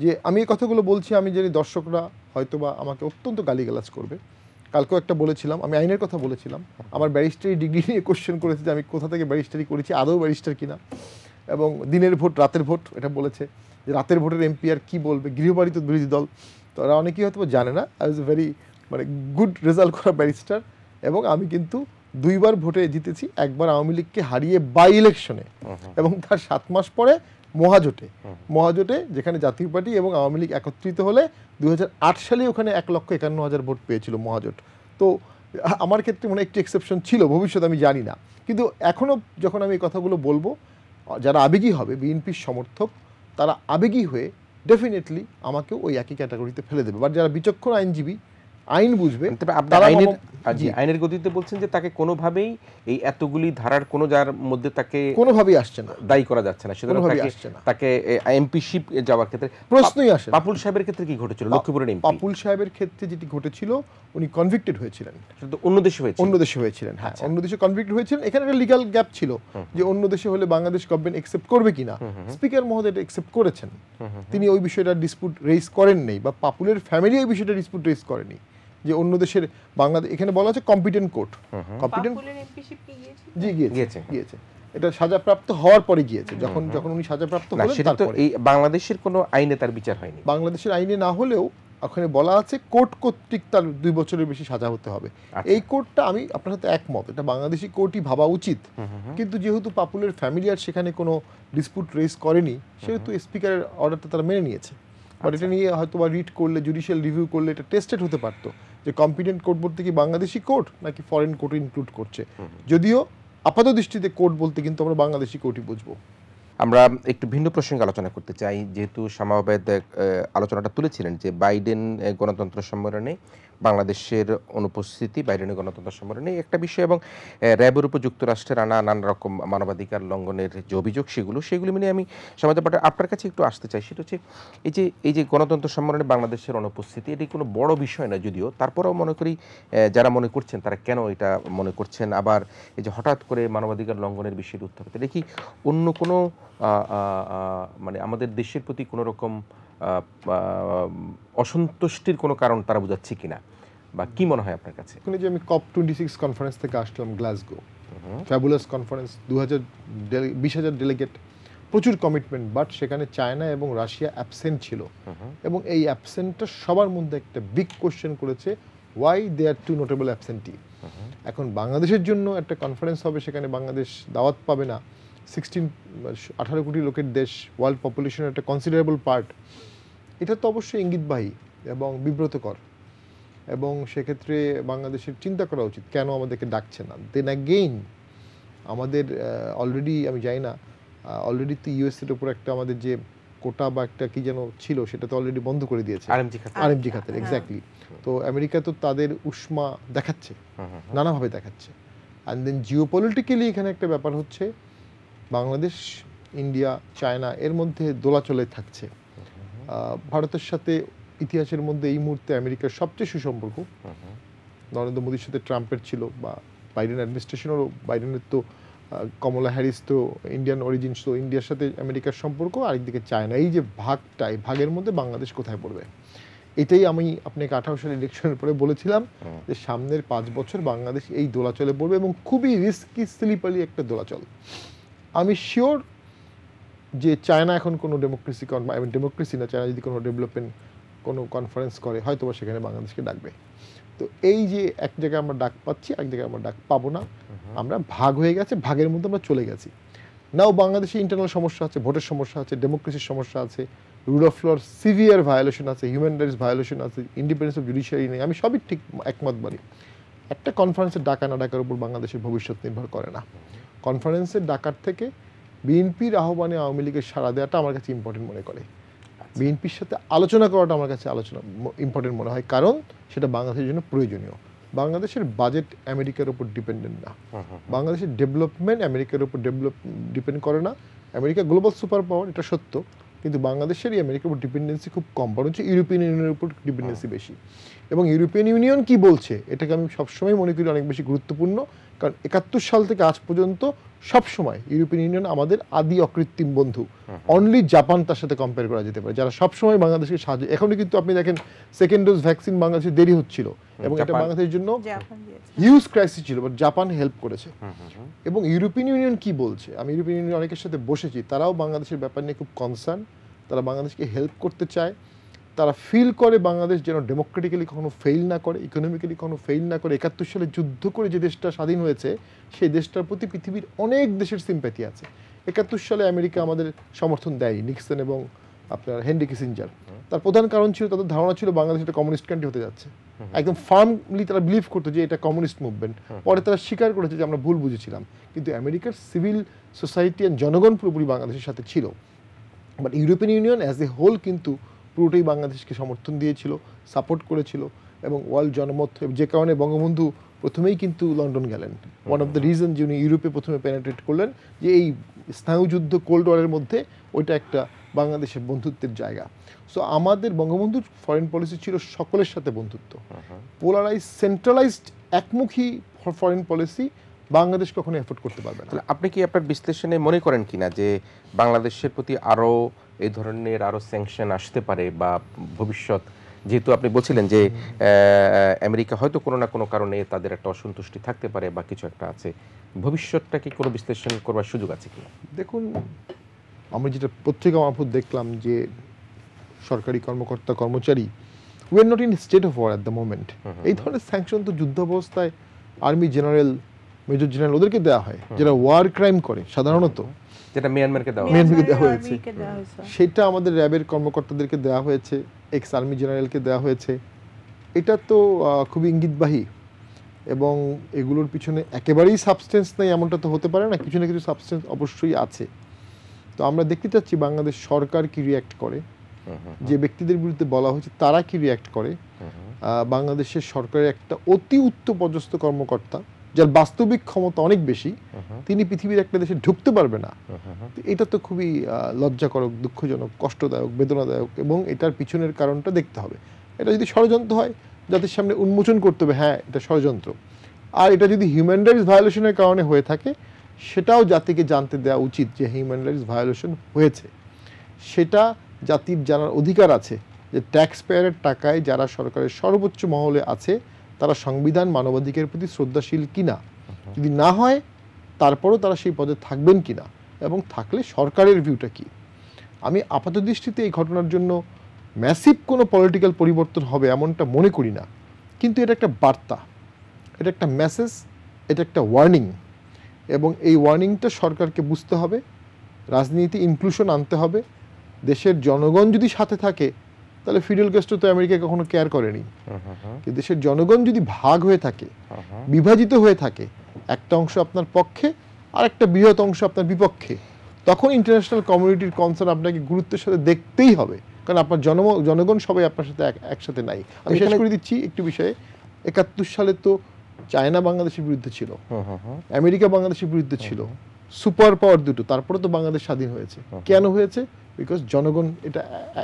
যে আমি এই কথাগুলো বলছি, আমি জানি দর্শকরা হয়তোবা আমাকে অত্যন্ত গালিগালাজ করবে। কালকেও একটা বলেছিলাম, আমি আইনের কথা বলেছিলাম, আমার ব্যারিস্টারি ডিগ্রি নিয়ে কোশ্চেন করেছে যে আমি কোথা থেকে ব্যারিস্টারি করেছি, আদৌ ব্যারিস্টার কিনা, এবং দিনের ভোট রাতের ভোট এটা বলেছে যে রাতের ভোটের এমপি আর কী বলবে, গৃহবাড়ি তো বিরোধী দল। তো ওরা অনেকেই হয়তো জানে না, I was very good result করা ব্যারিস্টার, এবং আমি কিন্তু 2বার ভোটে জিতেছি, একবার আওয়ামী লীগকে হারিয়ে বাই ইলেকশনে, এবং তার 7 মাস পরে মহাজোটে যেখানে জাতীয় পার্টি এবং আওয়ামী লীগ একত্রিত হলে 2008 সালে ওখানে 1,51,000 ভোট পেয়েছিল মহাজোট। তো আমার ক্ষেত্রে মনে একটি এক্সেপশন ছিল, ভবিষ্যতে আমি জানি না, কিন্তু এখনও যখন আমি এই কথাগুলো বলবো, যারা আবেগী হবে বিএনপির সমর্থক, তারা আবেগী হয়ে ডেফিনেটলি আমাকেও ওই একই ক্যাটাগরিতে ফেলে দেবে। বাট যারা বিচক্ষণ আইনজীবী, আইন বুঝবে, আইনের গতিতে বলছেন যে তাকে কোনোভাবেই এই এতগুলি ধারার কোনো যার মধ্যে তাকে কোনোভাবেই আসছে না, দায়ী করা যাচ্ছে না, সুতরাং তাকে এমপিশিপ যাওয়ার ক্ষেত্রে প্রশ্নই আসে। পাপুল সাহেবের ক্ষেত্রে কি ঘটেছিল? লক্ষ্মীপুরের এমপি পাপুল সাহেবের ক্ষেত্রে যেটি ঘটেছিল, উনি কনভিক্টেড হয়েছিলেন, অন্য দেশে হয়েছিলেন। হ্যাঁ, অন্য দেশে কনভিক্ট হয়েছিলেন। এখানে একটা লিগ্যাল গ্যাপ ছিল যে অন্য দেশে হলে বাংলাদেশ গভর্নমেন্ট একসেপ্ট করবে কিনা। স্পিকার মহোদয় এটা একসেপ্ট করেছেন, তিনি ওই বিষয়টা ডিসপুট রেইজ করেন নেই, বা পাপুলের ফ্যামিলি ওই বিষয়টা ডিসপুট রেইজ করেনি যে অন্য দেশের বাংলাদেশ, এখানে বলা আছে কম্পিটেন্ট কোর্ট, গিয়েছে, এটা সাজাপ্রাপ্ত হওয়ার পরে গিয়েছে, যখন উনি সাজাপ্রাপ্ত হলেন তারপরে। এই বাংলাদেশের কোনো আইনে তার বিচার হয়নি, বাংলাদেশের আইনে না হলেও ওখানে বলা আছে কোর্ট কর্তৃক তার 2 বছরের বেশি সাজা হতে হবে। এই কোর্টটা আমি আপনার সাথে একমত, এটা বাংলাদেশি কোর্টই ভাবা উচিত, কিন্তু যেহেতু পাপুলের ফ্যামিলি আর সেখানে কোনো ডিসপুট রেজ করেনি, সেহেতু স্পিকারের অর্ডারটা তারা মেনে নিয়েছে। বাট এটা নিয়ে হয়তো বা রিড করলে, জুডিশিয়াল রিভিউ করলে এটা টেস্টেড হতে পারতো যে কম্পিটেন্ট কোর্ট বলতে কি বাংলাদেশি কোর্ট নাকি ফরেন কোর্ট ইনক্লুড করছে। যদিও আপাত দৃষ্টিতে কোর্ট বলতে কিন্তু আমরা বাংলাদেশি কোর্টই বুঝবো। আমরা একটু ভিন্ন প্রসঙ্গে আলোচনা করতে চাই, যেহেতু শামা ওবায়দ আলোচনাটা তুলেছিলেন যে বাইডেন গণতন্ত্র সম্মেলনে বাংলাদেশের অনুপস্থিতি, বাইডেনের গণতন্ত্র সম্মেলনে একটা বিষয়, এবং র্যাবের উপর যুক্তরাষ্ট্রের আনা নানা রকম মানবাধিকার লঙ্ঘনের যে অভিযোগ, সেগুলি মিলে আমি সমাজে আপনার কাছে একটু আসতে চাই। সেটা হচ্ছে এই যে গণতন্ত্র সম্মেলনে বাংলাদেশের অনুপস্থিতি, এটি কোনো বড় বিষয় না যদিও, তারপরেও মনে করি যারা মনে করছেন তারা কেন এটা মনে করছেন, আবার এই যে হঠাৎ করে মানবাধিকার লঙ্ঘনের বিষয়টি উত্থাপিত, এটা কি অন্য কোনো মানে আমাদের দেশের প্রতি কোনো রকম অসন্তুষ্টির কোনো কারণ তারা বোঝাচ্ছে কিনা, বা কি মনে হয় আপনার কাছে? এখন যে আমি COP26 কনফারেন্স থেকে আসলাম গ্লাসগো, ফ্যাবুলাস কনফারেন্স, 20,000 ডেলিগেট, প্রচুর কমিটমেন্ট, বাট সেখানে চায়না এবং রাশিয়া অ্যাবসেন্ট ছিল, এবং এই অ্যাবসেন্টটা সবার মধ্যে একটা বিগ কোশ্চেন করেছে, why they are two notable absentee. এখন বাংলাদেশের জন্য একটা কনফারেন্স হবে, সেখানে বাংলাদেশ দাওয়াত পাবে না, 18 কোটি লোকের দেশ, ওয়ার্ল্ড পপুলেশনের একটা কনসিডারেবল পার্ট, এটা তো অবশ্যই ইঙ্গিতবাহী এবং বিব্রতকর, এবং সেক্ষেত্রে বাংলাদেশের চিন্তা করা উচিত কেন আমাদেরকে ডাকছে না। দেন অ্যাগেইন আমাদের অলরেডি, আমি জানি না, অলরেডি তো ইউএসএর উপর একটা আমাদের যে কোটা বা একটা কি যেন ছিল, সেটা তো অলরেডি বন্ধ করে দিয়েছে, আরএমজি খাতের, এক্স্যাক্টলি। তো আমেরিকা তো তাদের উষ্মা দেখাচ্ছে, নানাভাবে দেখাচ্ছে। অ্যান্ড দেন জিওপলিটিক্যালি এখানে একটা ব্যাপার হচ্ছে বাংলাদেশ, ইন্ডিয়া, চায়না এর মধ্যে দোলাচলে থাকছে। ভারতের সাথে ইতিহাসের মধ্যে এই মুহূর্তে আমেরিকার সবচেয়ে সুসম্পর্ক নরেন্দ্র মোদীর সাথে ট্রাম্পের ছিল, বা বাইডেন অ্যাডমিনিস্ট্রেশনেরও, বাইডেনের তো কমলা হ্যারিস তো ইন্ডিয়ান অরিজিনস, তো ইন্ডিয়ার সাথে আমেরিকার সম্পর্ক, আরেকদিকে চায়না। এই যে ভাগটা, এই ভাগের মধ্যে বাংলাদেশ কোথায় পড়বে, এটাই আমি আপনাকে 18 সালের ইলেকশনের পরে বলেছিলাম যে সামনের 5 বছর বাংলাদেশ এই দোলাচলে পড়বে, এবং খুবই রিস্কি স্লিপারি একটা দোলাচল। আমি শিওর যে চায়না এখন কোনো ডেমোক্রেসি না, চায়না যদি কোনো ডেভেলপমেন্ট কোনো কনফারেন্স করে হয়তো বা সেখানে বাংলাদেশকে ডাকবে। তো এই যে এক জায়গায় আমরা ডাক পাচ্ছি, এক জায়গায় আমরা ডাক পাবো না, আমরা ভাগ হয়ে গেছে, ভাগের মধ্যে আমরা চলে গেছি। নাও বাংলাদেশে ইন্টারনাল সমস্যা আছে, ভোটের সমস্যা আছে, ডেমোক্রেসির সমস্যা আছে, রুল অফ লর সিভিয়ার ভায়োলেশন আছে, হিউম্যান রাইটস ভায়োলেশন আছে, ইন্ডিপেন্ডেন্স অফ জুডিশিয়ারি নেই, আমি সবই ঠিক একমত বলি। একটা কনফারেন্সের ডাকা না ডাকার উপর বাংলাদেশের ভবিষ্যৎ নির্ভর করে না। কনফারেন্সের ডাকার থেকে বিএনপির আহ্বানে আওয়ামী লীগের সাড়া দেওয়াটা আমার কাছে ইম্পর্টেন্ট মনে করে। বিএনপির সাথে আলোচনা করাটা আমার কাছে ইম্পর্টেন্ট মনে হয়, কারণ সেটা বাংলাদেশের জন্য প্রয়োজনীয়। বাংলাদেশের বাজেট আমেরিকার উপর ডিপেন্ডেন্ট না, বাংলাদেশের ডেভেলপমেন্ট আমেরিকার উপর ডিপেন্ড করে না। আমেরিকা গ্লোবাল সুপার পাওয়ার, এটা সত্য, কিন্তু বাংলাদেশেরই আমেরিকার উপর ডিপেন্ডেন্সি খুব কম, বরঞ্চ ইউরোপিয়ান ইউনিয়নের উপর ডিপেন্ডেন্সি বেশি। এবং ইউরোপিয়ান ইউনিয়ন কি বলছে এটাকে আমি সবসময় মনে করি অনেক বেশি গুরুত্বপূর্ণ, কারণ 71 সাল থেকে আজ পর্যন্ত সবসময় ইউরোপিয়ান ইউনিয়ন আমাদের আদি অকৃত্রিম বন্ধু। অনলি জাপান তার সাথে কম্পেয়ার করা যেতে পারে, যারা সবসময় বাংলাদেশকে সাহায্য। এখনও কিন্তু আপনি দেখেন সেকেন্ড ডোজ ভ্যাকসিন বাংলাদেশে দেরি হচ্ছিল, এবং এটা বাংলাদেশের জন্য হিউজ ক্রাইসিস ছিল, বাট জাপান হেল্প করেছে। এবং ইউরোপিয়ান ইউনিয়ন কি বলছে, আমি ইউরোপিয়ান ইউনিয়ন অনেকের সাথে বসেছি, তারাও বাংলাদেশের ব্যাপার নিয়ে খুব কনসার্ন, তারা বাংলাদেশকে হেল্প করতে চায়। তারা ফিল করে বাংলাদেশ যেন ডেমোক্রেটিক্যালি কখনো ফেইল না করে, ইকোনমিক্যালি কখনো ফেইল না করে। 71 সালে যুদ্ধ করে যে দেশটা স্বাধীন হয়েছে, সেই দেশটার প্রতি পৃথিবীর অনেক দেশের সিম্প্যাথি আছে। 71 সালে আমেরিকা আমাদের সমর্থন দেয়, নিক্সন এবং আপনার হেনরি কিসিঞ্জার। তার প্রধান কারণ ছিল, তাদের ধারণা ছিল বাংলাদেশ একটা কমিউনিস্ট কান্ট্রি হতে যাচ্ছে। একদম ফার্মলি তারা বিলিভ করতো যে এটা কমিউনিস্ট মুভমেন্ট। পরে তারা স্বীকার করেছে যে আমরা ভুল বুঝেছিলাম, কিন্তু আমেরিকার সিভিল সোসাইটি অ্যান্ড জনগণ পুরোপুরি বাংলাদেশের সাথে ছিল। But European Union as a whole কিন্তু পুরোটাই বাংলাদেশকে সমর্থন দিয়েছিল, সাপোর্ট করেছিল, এবং ওয়ার্ল্ড জনমত, যে কারণে বঙ্গবন্ধু প্রথমেই কিন্তু লন্ডন গেলেন। ওয়ান অফ দ্য রিজন যে উনি ইউরোপে প্রথমে পেনিট্রেট করলেন, যে এই স্নায়ুযুদ্ধ কোল্ড ওয়ারের মধ্যে ওইটা একটা বাংলাদেশের বন্ধুত্বের জায়গা। সো আমাদের বঙ্গবন্ধুর ফরেন পলিসি ছিল সকলের সাথে বন্ধুত্ব। পোলারাইজ সেন্ট্রালাইজড একমুখী ফরেন পলিসি বাংলাদেশ কখনো এফোর্ড করতে পারবে না। আপনি কি আপনার বিশ্লেষণে মনে করেন কিনা যে বাংলাদেশের প্রতি আরও এই ধরনের আরও স্যাংশন আসতে পারে, বা ভবিষ্যৎ, যেহেতু আপনি বলছিলেন যে আমেরিকা হয়তো কোনো না কোনো কারণে তাদের একটা অসন্তুষ্টি থাকতে পারে বা কিছু একটা আছে, ভবিষ্যৎটা কি কোনো বিশ্লেষণ করবার সুযোগ আছে কি? দেখুন, আমরা যেটা পত্রিকা মারফত দেখলাম যে সরকারি কর্মকর্তা কর্মচারী, we are not in state of war at the moment. এই ধরনের স্যাংশন তো যুদ্ধাবস্থায় আর্মি জেনারেল, মেজর জেনারেল ওদেরকে দেওয়া হয়, যারা ওয়ার ক্রাইম করে সাধারণত, যেটা মিয়ানমারকে দেওয়া হয়েছে। সেটা আমাদের র্যাবের কর্মকর্তাদেরকে দেওয়া হয়েছে, এক্স আর্মি জেনারেলকে দেওয়া হয়েছে। এটা তো খুবই ইঙ্গিতবাহী, এবং এগুলোর পিছনে একেবারেই সাবস্টেন্স নেই এমনটা তো হতে পারে না, কিছু না কিছু সাবস্টেন্স অবশ্যই আছে। তো আমরা দেখতে চাচ্ছি বাংলাদেশ সরকার কি রিয়্যাক্ট করে, যে ব্যক্তিদের বিরুদ্ধে বলা হয়েছে তারা কি রিয়্যাক্ট করে। বাংলাদেশের সরকারের একটা অতি উচ্চপদস্থ কর্মকর্তা, যার বাস্তবিক ক্ষমতা অনেক বেশি, তিনি পৃথিবীর একটা দেশে ঢুকতে পারবে না। এটা তো খুবই লজ্জাকরক, দুঃখজনক, কষ্টদায়ক, বেদনাদায়ক, এবং এটার পিছনের কারণটা দেখতে হবে। এটা যদি ষড়যন্ত্র হয়, জাতির সামনে উন্মোচন করতে হবে, হ্যাঁ এটা ষড়যন্ত্র। আর এটা যদি হিউম্যান রাইটস ভায়োলেশনের কারণে হয়ে থাকে, সেটাও জাতিকে জানতে দেওয়া উচিত যে হিউম্যান রাইটস ভায়োলেশন হয়েছে। সেটা জাতির জানার অধিকার আছে যে ট্যাক্স পেয়ারের টাকায় যারা সরকারের সর্বোচ্চ মহলে আছে, তারা সংবিধান, মানবাধিকারের প্রতি শ্রদ্ধাশীল কিনা, যদি না হয় তারপরও তারা সেই পদে থাকবেন কিনা, এবং থাকলে সরকারের ভিউটা কি। আমি আপাত দৃষ্টিতে এই ঘটনার জন্য ম্যাসিভ কোনো পলিটিক্যাল পরিবর্তন হবে এমনটা মনে করি না, কিন্তু এটা একটা বার্তা, এটা একটা মেসেজ, এটা একটা ওয়ার্নিং, এবং এই ওয়ার্নিংটা সরকারকে বুঝতে হবে। রাজনীতি ইনক্লুশন আনতে হবে। দেশের জনগণ যদি সাথে থাকে, তাহলে ফিডেল ক্যাস্ট্রো তো আমেরিকা কখনো কেয়ার করেনি। কিন্তু দেশের জনগণ যদি ভাগ হয়ে থাকে, বিভাজিত হয়ে থাকে, একটা অংশ আপনার পক্ষে আর একটা বৃহৎ অংশ আপনার বিপক্ষে, তখন ইন্টারন্যাশনাল কমিউনিটির কনসার্ন আপনাকে গুরুত্বের সাথে দেখতেই হবে, কারণ আপনার জনগণ সবাই আপনার সাথে একসাথে নাই। আমি শেষ করে দিচ্ছি একটু বিষয়ে। 71 সালে তো চায়না বাংলাদেশের বিরুদ্ধে ছিল, হুম হুম হুম। আমেরিকা বাংলাদেশের বিরুদ্ধে ছিল, সুপার পাওয়ার দুটো, তারপরে তো বাংলাদেশ স্বাধীন হয়েছে। কেন হয়েছে? বিকজ জনগণ এটা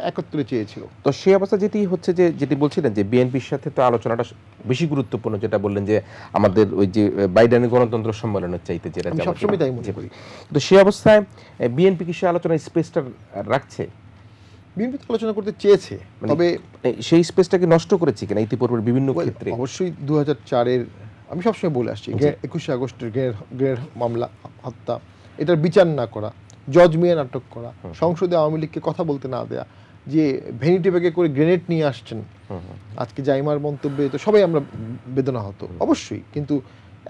একত্রে চেয়েছিল। তো সেই অবস্থা যেটি বলছিলেন যে বিএনপির সাথে তো আলোচনাটা বেশি গুরুত্বপূর্ণ, যেটা বললেন যে আমাদের ওই যে বাইডেনের গণতন্ত্র সম্মেলনের চাইতে যেটা আমি যাওয়া সবসময় ছিল। তাই মনে করি। তো সেই অবস্থায় বিএনপি কি সেই আলোচনার স্পেসটা রাখছে? বিএনপি তো আলোচনা করতে চেয়েছে, তবে সেই স্পেসটাকে নষ্ট করেছে কিনা ইতিপূর্বে বিভিন্ন ক্ষেত্রে? অবশ্যই 2004-এর আমি সবসময় বলে আসছি, 21শে আগস্টের গ্রেনেড মামলা, হত্যা, এটার বিচার না করা, জজ মিয়া নাটক করা, সংসদে আওয়ামী লীগকে কথা বলতে না দেয়া, যে ভ্যানিটি ব্যাগে করে গ্রেনেড নিয়ে আসছেন, আজকে জাইমার মন্তব্যে তো সবাই আমরা বেদনা হতো অবশ্যই। কিন্তু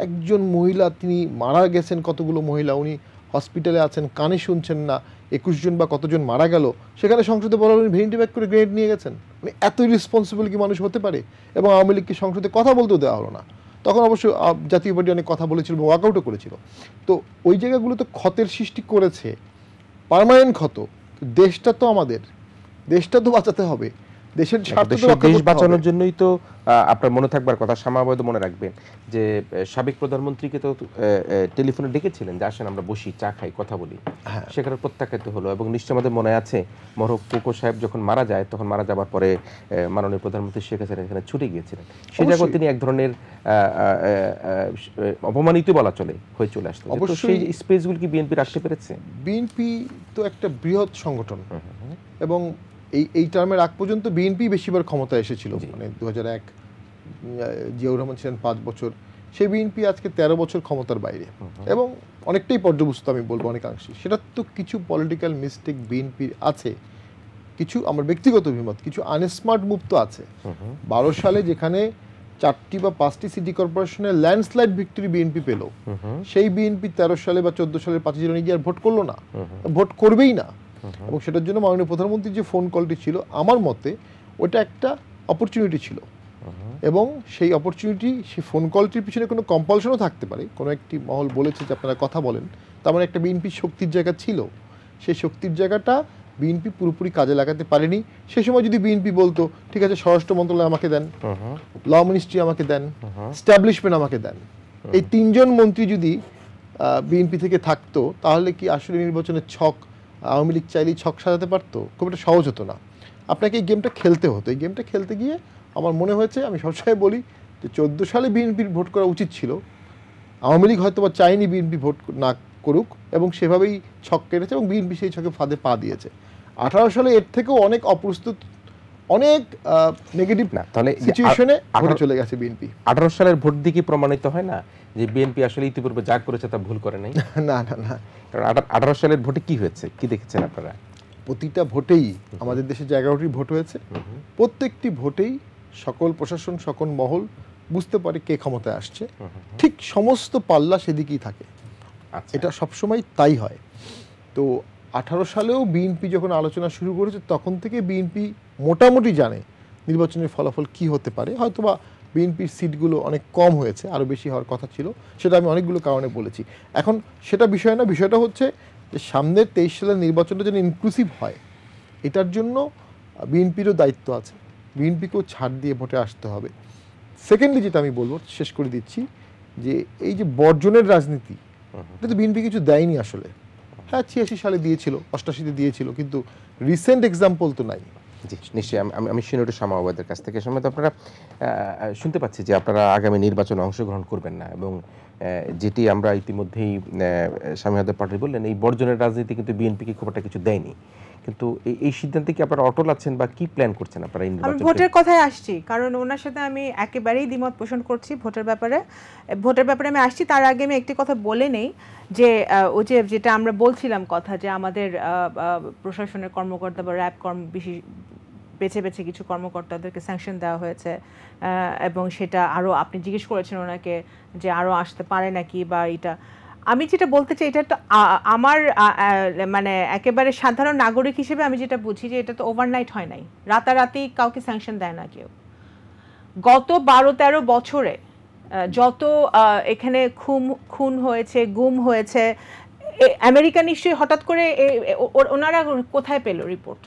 একজন মহিলা, তিনি মারা গেছেন, কতগুলো মহিলা, উনি হসপিটালে আছেন, কানে শুনছেন না, 21 জন বা কতজন মারা গেল, সেখানে সংসদে বলা হলো ভ্যানিটি ব্যাগ করে গ্রেনেড নিয়ে গেছেন। মানে এত রেসপন্সিবল কি মানুষ হতে পারে? এবং আওয়ামী লীগকে সংসদে কথা বলতেও দেওয়া হলো না। তখন অবশ্য জাতীয় পার্টি অনেক কথা বলেছিল, ওয়াকআউটও করেছিল। তো ওই জায়গাগুলো তো ক্ষতের সৃষ্টি করেছে, পার্মানেন্ট ক্ষত। দেশটা তো আমাদের, দেশটা তো বাঁচাতে হবে, দেশের স্বার্থ তো রক্ষা দেশ করতে বাঁচানোর হবে। জন্যই তো আপনার মনে থাকবার কথা, সামাবাদ মনে রাখবেন যে সাবেক প্রধানমন্ত্রীকে তো টেলিফোনে ডেকেছিলেন যে আসেন আমরা বসি, চা খাই, কথা বলি। সেখানে প্রত্যাখ্যাত হলো। এবং নিশ্চয় আমাদের মনে আছে মরহক কোকো সাহেব যখন মারা যায়, তখন মারা যাবার পরে মাননীয় প্রধানমন্ত্রী শেখ হাসিনা এখানে ছুটে গিয়েছিলেন। সেই জায়গায় তিনি এক ধরনের অপমানিত বলা চলে হয়ে চলে আসতো। সেই স্পেসগুলো কি বিএনপি রাখতে পেরেছে? বিএনপি তো একটা বৃহৎ সংগঠন, এবং এই টার্মের আগ পর্যন্ত বিএনপি বেশিবার ক্ষমতায় এসেছিল। মানে 2001 জিয়াউর রহমান ছিলেন 5 বছর, সেই বিএনপি আজকে 13 বছর ক্ষমতার বাইরে, এবং অনেকটাই পর্যবস্ত আমি বলবো অনেকাংশে। সেটা তো কিছু পলিটিক্যাল মিস্টেক বিএনপির আছে, কিছু আমার ব্যক্তিগত অভিমত, কিছু আনস্মার্ট মুভ তো আছে। 12 সালে যেখানে 4টি বা 5টি সিটি কর্পোরেশনের ল্যান্ডস্লাইড ভিক্টরি বিএনপি পেল, সেই বিএনপি 13 সালে বা 14 সালের 5 জনে গিয়ে আর ভোট করলো না, ভোট করবেই না। এবং সেটার জন্য মাননীয় প্রধানমন্ত্রীর যে ফোন কলটি ছিল, আমার মতে ওটা একটা অপরচুনিটি ছিল, এবং সেই অপরচুনিটি, সেই ফোন কলটির পিছনে কোনো কম্পালশনও থাকতে পারে। কোনো একটি মহল বলেছে যে আপনারা কথা বলেন, তার মানে একটা বিএনপির শক্তির জায়গা ছিল। সেই শক্তির জায়গাটা বিএনপি পুরোপুরি কাজে লাগাতে পারেনি। সে সময় যদি বিএনপি বলতো ঠিক আছে স্বরাষ্ট্র মন্ত্রণালয় আমাকে দেন, ল মিনিস্ট্রি আমাকে দেন, স্ট্যাবলিশমেন্ট আমাকে দেন, এই 3 জন মন্ত্রী যদি বিএনপি থেকে থাকতো, তাহলে কি আসলে নির্বাচনের ছক আওয়ামী লীগ চাইলেই ছক সাজাতে পারতো? খুব একটা সহজ হতো না। আপনাকে এই গেমটা খেলতে হতো। এই গেমটা খেলতে গিয়ে আমার মনে হয়েছে, আমি সবসময় বলি যে 14 সালে বিএনপির ভোট করা উচিত ছিল। আওয়ামী লীগ হয়তো বা চাইনি বিএনপি ভোট না করুক, এবং সেভাবেই ছক কেটেছে, এবং বিএনপি সেই ছকে ফাঁদে পা দিয়েছে। 18 সালে এর থেকেও অনেক অপ্রস্তুত, অনেক নেগেটিভ না, তাহলে সিচুয়েশনে ভোটে চলে গেছে বিএনপি। 18 সালের ভোট দিকে প্রমাণিত হয় না যে বিএনপি আসলে ইতিপূর্বে যা করেছে তা ভুল করে নাই? না না না, কারণ 18 সালের ভোটে কি হয়েছে, কি দেখেছেন আপনারা? প্রতিটা ভোটেই আমাদের দেশে যে 11টি ভোট হয়েছে, প্রত্যেকটি ভোটেই সকল প্রশাসন, সকল মহল বুঝতে পারে কে ক্ষমতায় আসছে, ঠিক সমস্ত পাল্লা সেদিকেই থাকে। এটা সবসময় তাই হয়। তো 18 সালেও বিএনপি যখন আলোচনা শুরু করেছে, তখন থেকে বিএনপি মোটামুটি জানে নির্বাচনের ফলাফল কি হতে পারে। হয়তোবা বিএনপির সিটগুলো অনেক কম হয়েছে, আরও বেশি হওয়ার কথা ছিল, সেটা আমি অনেকগুলো কারণে বলেছি। এখন সেটা বিষয় না, বিষয়টা হচ্ছে যে সামনের 23 সালের নির্বাচনটা যেন ইনক্লুসিভ হয়, এটার জন্য বিএনপিরও দায়িত্ব আছে। বিএনপিকেও ছাড় দিয়ে ভোটে আসতে হবে। সেকেন্ডলি যেটা আমি বলবো, শেষ করে দিচ্ছি, যে এই যে বর্জনের রাজনীতি, এটা তো বিএনপি কিছু দেয়নি আসলে। হ্যাঁ, 86 সালে দিয়েছিল, 88-তে দিয়েছিল, কিন্তু রিসেন্ট এক্সাম্পল তো নাই। জি, নিশ্চয়ই। আমি শুনে সামাওয়াদের কাছ থেকে সময় তো আপনারা শুনতে পাচ্ছি যে আপনারা আগামী নির্বাচনে অংশগ্রহণ করবেন না, এবং যেটি আমরা ইতিমধ্যেই স্বামীহাদের পার্টি বললেন, এই বর্জনের রাজনীতি কিন্তু বিএনপিকে খুব একটা কিছু দেয়নি। কিন্তু এই সিদ্ধান্তে কি আপনারা অটল আছেন, বা কি প্ল্যান করছেন আপনারা এই আমি নির্বাচনে? ভোটের কথায় আসছি, কারণ ওনার সাথে আমি একেবারেই দ্বিমত পোষণ করছি ভোটের ব্যাপারে। আমি আসছি, তার আগে আমি একটি কথা বলে নেই, যে ওই যে যেটা আমরা বলছিলাম কথা, যে আমাদের প্রশাসনের কর্মকর্তা বা র্যাব বেছে বেছে কিছু কর্মকর্তাদেরকে স্যাংশন দেওয়া হয়েছে, এবং সেটা আরও আপনি জিজ্ঞেস করেছেন ওনাকে যে আরও আসতে পারে নাকি, বা এটা আমি যেটা বলতে চাই, এটা তো আমার মানে একেবারে সাধারণ নাগরিক হিসেবে আমি যেটা বুঝি, যে এটা তো ওভারনাইট হয় নাই, রাতারাতি কাউকে স্যাংশন দেয় না কেউ। গত 12-13 বছরে যত এখানে খুন হয়েছে, গুম হয়েছে, আমেরিকা নিশ্চয়ই হঠাৎ করে ওনারা কোথায় পেল রিপোর্ট?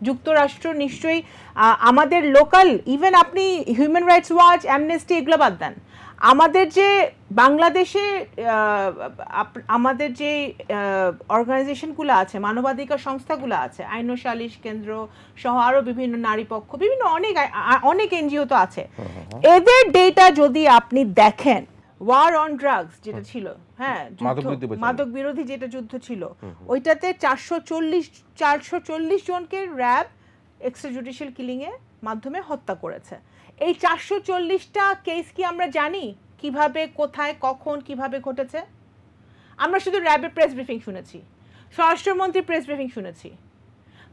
যুক্তরাষ্ট্র নিশ্চয়ই আমাদের লোকাল, ইভেন আপনি হিউম্যান রাইটস ওয়াচ, অ্যামনেস্টি এগুলো বাদ দেন, আমাদের যে বাংলাদেশে আমাদের যে অর্গানাইজেশনগুলো আছে, মানবাধিকার সংস্থাগুলো আছে, আইন ও সালিশ কেন্দ্র সহ আরও বিভিন্ন নারী পক্ষ, বিভিন্ন অনেক এনজিও তো আছে, এদের ডেটা যদি আপনি দেখেন, ওয়ার অন ড্রাগস যেটা ছিল, হ্যাঁ, মাদক বিরোধী যেটা যুদ্ধ ছিল, ওইটাতে 440 জনকে র্যাব এক্সট্রাজুডিশিয়াল কিলিং এর মাধ্যমে হত্যা করেছে। এই 440টা কেস কি আমরা জানি কিভাবে, কোথায়, কখন, কিভাবে ঘটেছে? আমরা শুধু র্যাবের প্রেস ব্রিফিং শুনেছি, স্বরাষ্ট্রমন্ত্রীর প্রেস ব্রিফিং শুনেছি,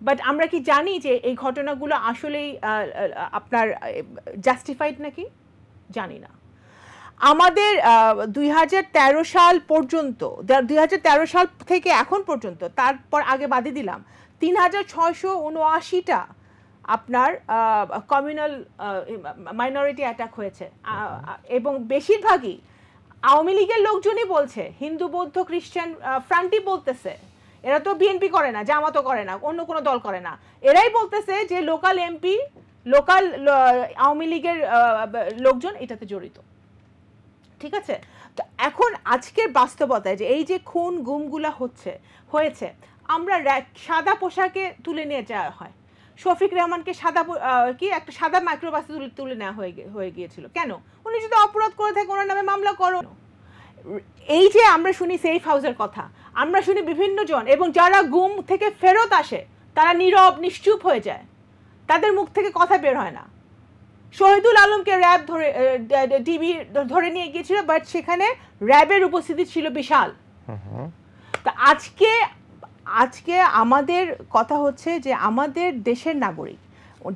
বাট আমরা কি জানি যে এই ঘটনাগুলো আসলেই আপনার জাস্টিফাইড নাকি? জানি না। আমাদের 2013 সাল পর্যন্ত, 2013 সাল থেকে এখন পর্যন্ত, তারপর আগে বাদই দিলাম, 3679টা আপনার কমিউনাল মাইনরিটি অ্যাটাক হয়েছে, এবং বেশিরভাগই আওয়ামী লীগের লোকজনই বলছে, হিন্দু বৌদ্ধ খ্রিস্টান ফ্রান্টই বলতেছে, এরা তো বিএনপি করে না, জামাতও করে না, অন্য কোনো দল করে না, এরাই বলতেছে যে লোকাল এমপি, লোকাল আওয়ামী লীগের লোকজন এটাতে জড়িত। ঠিক আছে, তো এখন আজকের বাস্তবতায় যে এই যে খুন গুমগুলা হয়েছে, আমরা সাদা পোশাকে তুলে নিয়ে যাওয়া হয়, শফিক রহমানকে একটা সাদা মাইক্রোবাসে তুলে নেওয়া হয়ে গিয়েছিল, কেন? উনি যদি অপরাধ করে থাকে ওনার নামে মামলা করো। এই যে আমরা শুনি সেফ হাউসের কথা, আমরা শুনি বিভিন্ন জন, এবং যারা গুম থেকে ফেরত আসে তারা নীরব নিশ্চুপ হয়ে যায়, তাদের মুখ থেকে কথা বের হয় না। শহীদুল আলমকে র্যাব টিভি ধরে নিয়ে গিয়েছিল, বাট সেখানে র্যাবের উপস্থিতি ছিল বিশাল। তা আজকে আমাদের কথা হচ্ছে যে আমাদের দেশের নাগরিক